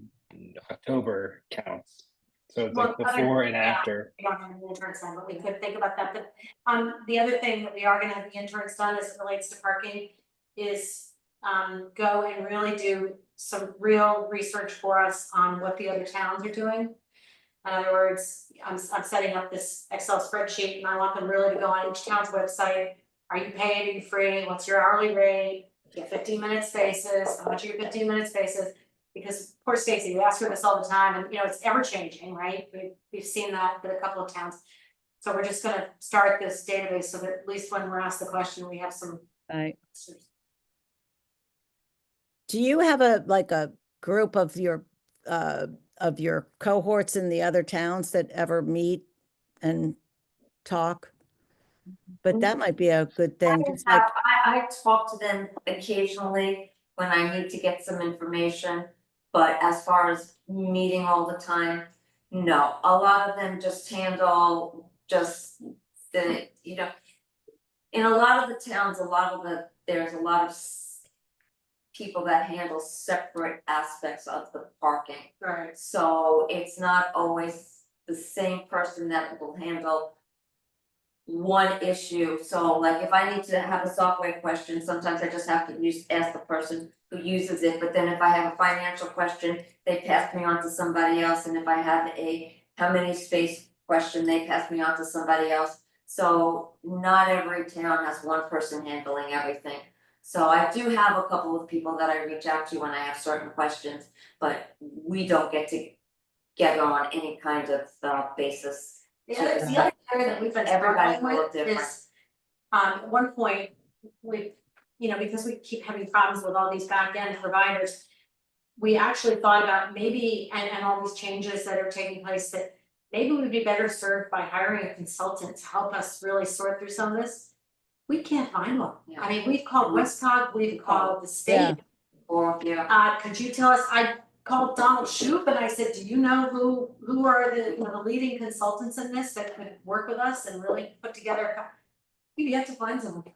October counts. So it's like before and after. We don't have any interns done, but we could think about that, but the other thing that we are gonna have the interns done as it relates to parking is go and really do some real research for us on what the other towns are doing. In other words, I'm setting up this Excel spreadsheet and I want them really to go on each town's website. Are you paid, are you free, what's your hourly rate, you have 15-minute spaces, how much are your 15-minute spaces? Because poor Stacy, we ask her this all the time and it's ever changing, right? We've seen that with a couple of towns. So we're just gonna start this database so that at least when we're asked the question, we have some. Right. Do you have a group of your cohorts in the other towns that ever meet and talk? But that might be a good thing. I talk to them occasionally when I need to get some information, but as far as meeting all the time, no. A lot of them just handle in a lot of the towns, there's a lot of people that handle separate aspects of the parking. Right. So it's not always the same person that will handle one issue. So like if I need to have a software question, sometimes I just have to ask the person who uses it. But then if I have a financial question, they pass me on to somebody else. And if I have a how many space question, they pass me on to somebody else. So not every town has one person handling everything. So I do have a couple of people that I reach out to when I have certain questions, but we don't get together on any kind of basis. The other area that we've been Everybody's a little struggling with different. is, at one point, we, because we keep having problems with all these back end providers. We actually thought about maybe, and all these changes that are taking place, that maybe we'd be better served by hiring a consultant to help us really sort through some of this. We can't find one. I mean, we've called Westcog, we've called the state. Or Could you tell us, called Donald Shoup and I said, do you know who are the, the leading consultants in this that could work with us and really put together a you have to find someone. I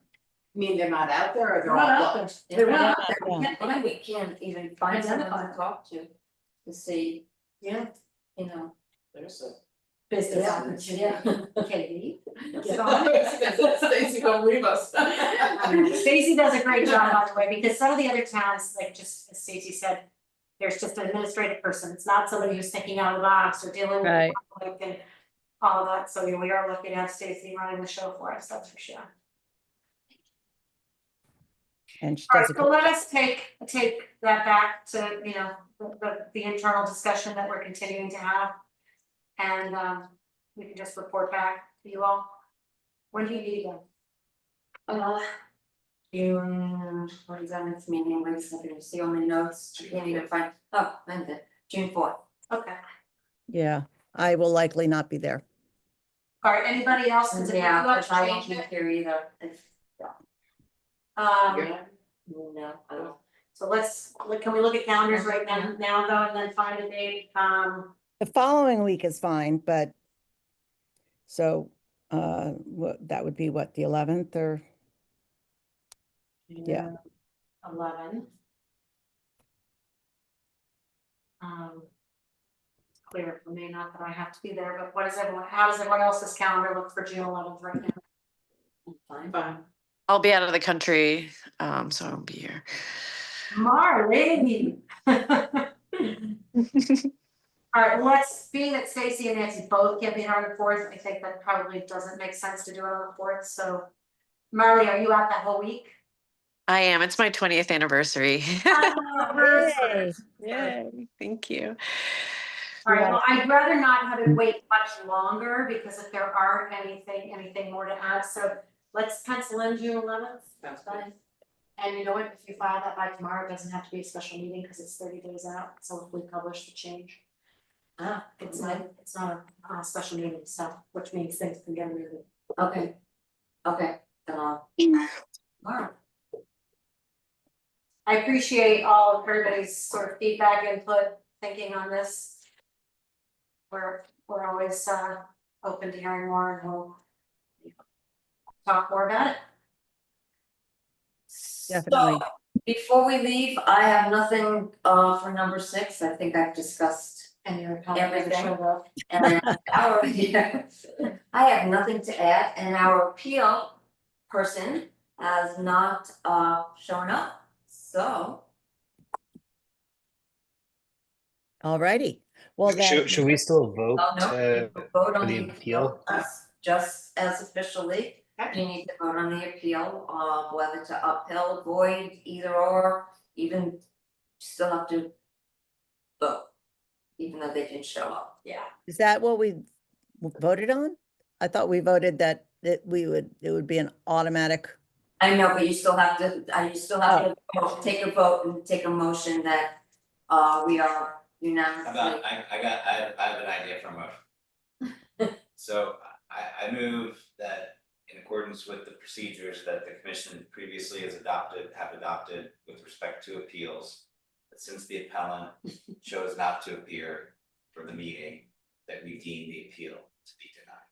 mean, they're not out there or They're not out there. They're not out there. Yeah. We can't find We it. can't even find someone Identify. to talk to see, Yeah. you know. There's a. Business Yeah. opportunity. Katie. Stacy gonna leave us. Stacy does a great job, by the way, because some of the other towns, like just as Stacy said, there's just an administrative person. It's not somebody who's thinking out of the box or dealing with Right. the public and all of that. So we are lucky to have Stacy running the show for us, that's for sure. And she All does right, a so let us take that back to, you know, the internal discussion that we're continuing to have. And we can just report back to you all. When do you need them? June, what is that, next meeting, wait a second, see on the notes, I can't even find, oh, find it, June 4th. Okay. Yeah, I will likely not be there. All right, anybody else? 'Cause if you Yeah, want cause to I change won't be it, here either, if, no, I don't. So can we look at calendars right now though, and then find a date? The following week is fine, but so that would be what, the 11th or? Yeah. 11. It's clear for me, not that I have to be there, but how does everyone else's calendar look for June 11th right now? Fine. I'll be out of the country, so I won't be here. Marlene. All right, well, being that Stacy and Nancy both can't be here on the 4th, I think that probably doesn't make sense to do it on the 4th, so. Marley, are you out that whole week? I am. It's my 20th anniversary. Yay. Yay. Thank you. All right, well, I'd rather not have it wait much longer, because if there aren't anything more to add, so let's pencil in June 11th. Sounds good. Fine. And you know what, if you file that by tomorrow, it doesn't have to be a special meeting, because it's 30 days out, so if we publish the change. It's not a special meeting stuff, which means things can get moving. Okay, then I'll. Alright. I appreciate all of everybody's sort of feedback, input, thinking on this. We're always open to hearing more, and we'll talk more about it. Definitely. So, before we leave, I have nothing for number 6, I think I've discussed And you're everything. And I have nothing to add, and our appeal person has not shown up, so. All righty. Well, then, Should we still vote Oh, no, to, you vote on the the appeal? appeal, just as officially, you need to vote on the appeal, whether to upheld, void, either or, even still have to vote, even though they didn't show up. Yeah. is that what we voted on? I thought we voted that it would be an automatic. I know, but you still have to, take a vote and take a motion that we are unanimously. I have an idea for a motion. So I move that in accordance with the procedures that the commission previously have adopted with respect to appeals, that since the appellant chose not to appear for the meeting, that we deem the appeal to be denied.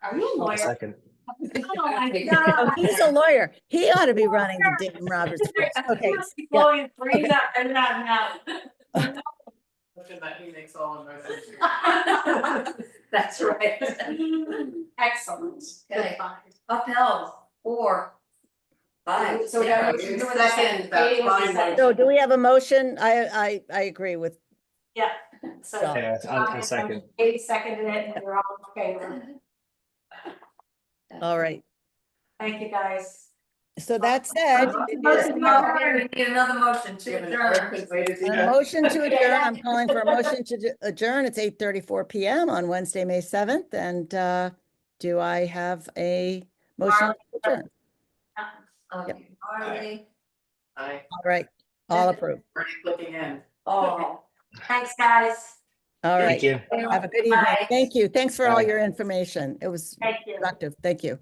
Are you a lawyer? Second. Oh my God. He's a lawyer. He ought to be running the Dayton Roberts case. Okay. Blowing brains out and not Look at that, he makes all emotions. That's right. Excellent. Okay. Good find. Upheld, 4, 5. So we got a motion to a Second, that's Katie was the fine. second. So do we have a motion? I agree with, Yeah, so. Yeah, I'll second. Katie seconded it, and we're all in favor. all right. Thank you, guys. So that said, We need another motion to adjourn. a motion to adjourn. I'm calling for a motion to adjourn. It's 8:34 p.m. on Wednesday, May 7th. And do I have a motion to adjourn? Okay, Marley. Hi, All right, all approved. already clicking in. Oh. Thanks, guys. All right. Thank you. Have a good evening. Bye. Thank you. Thanks for all Bye. your information. It was Thank you. productive. Thank you.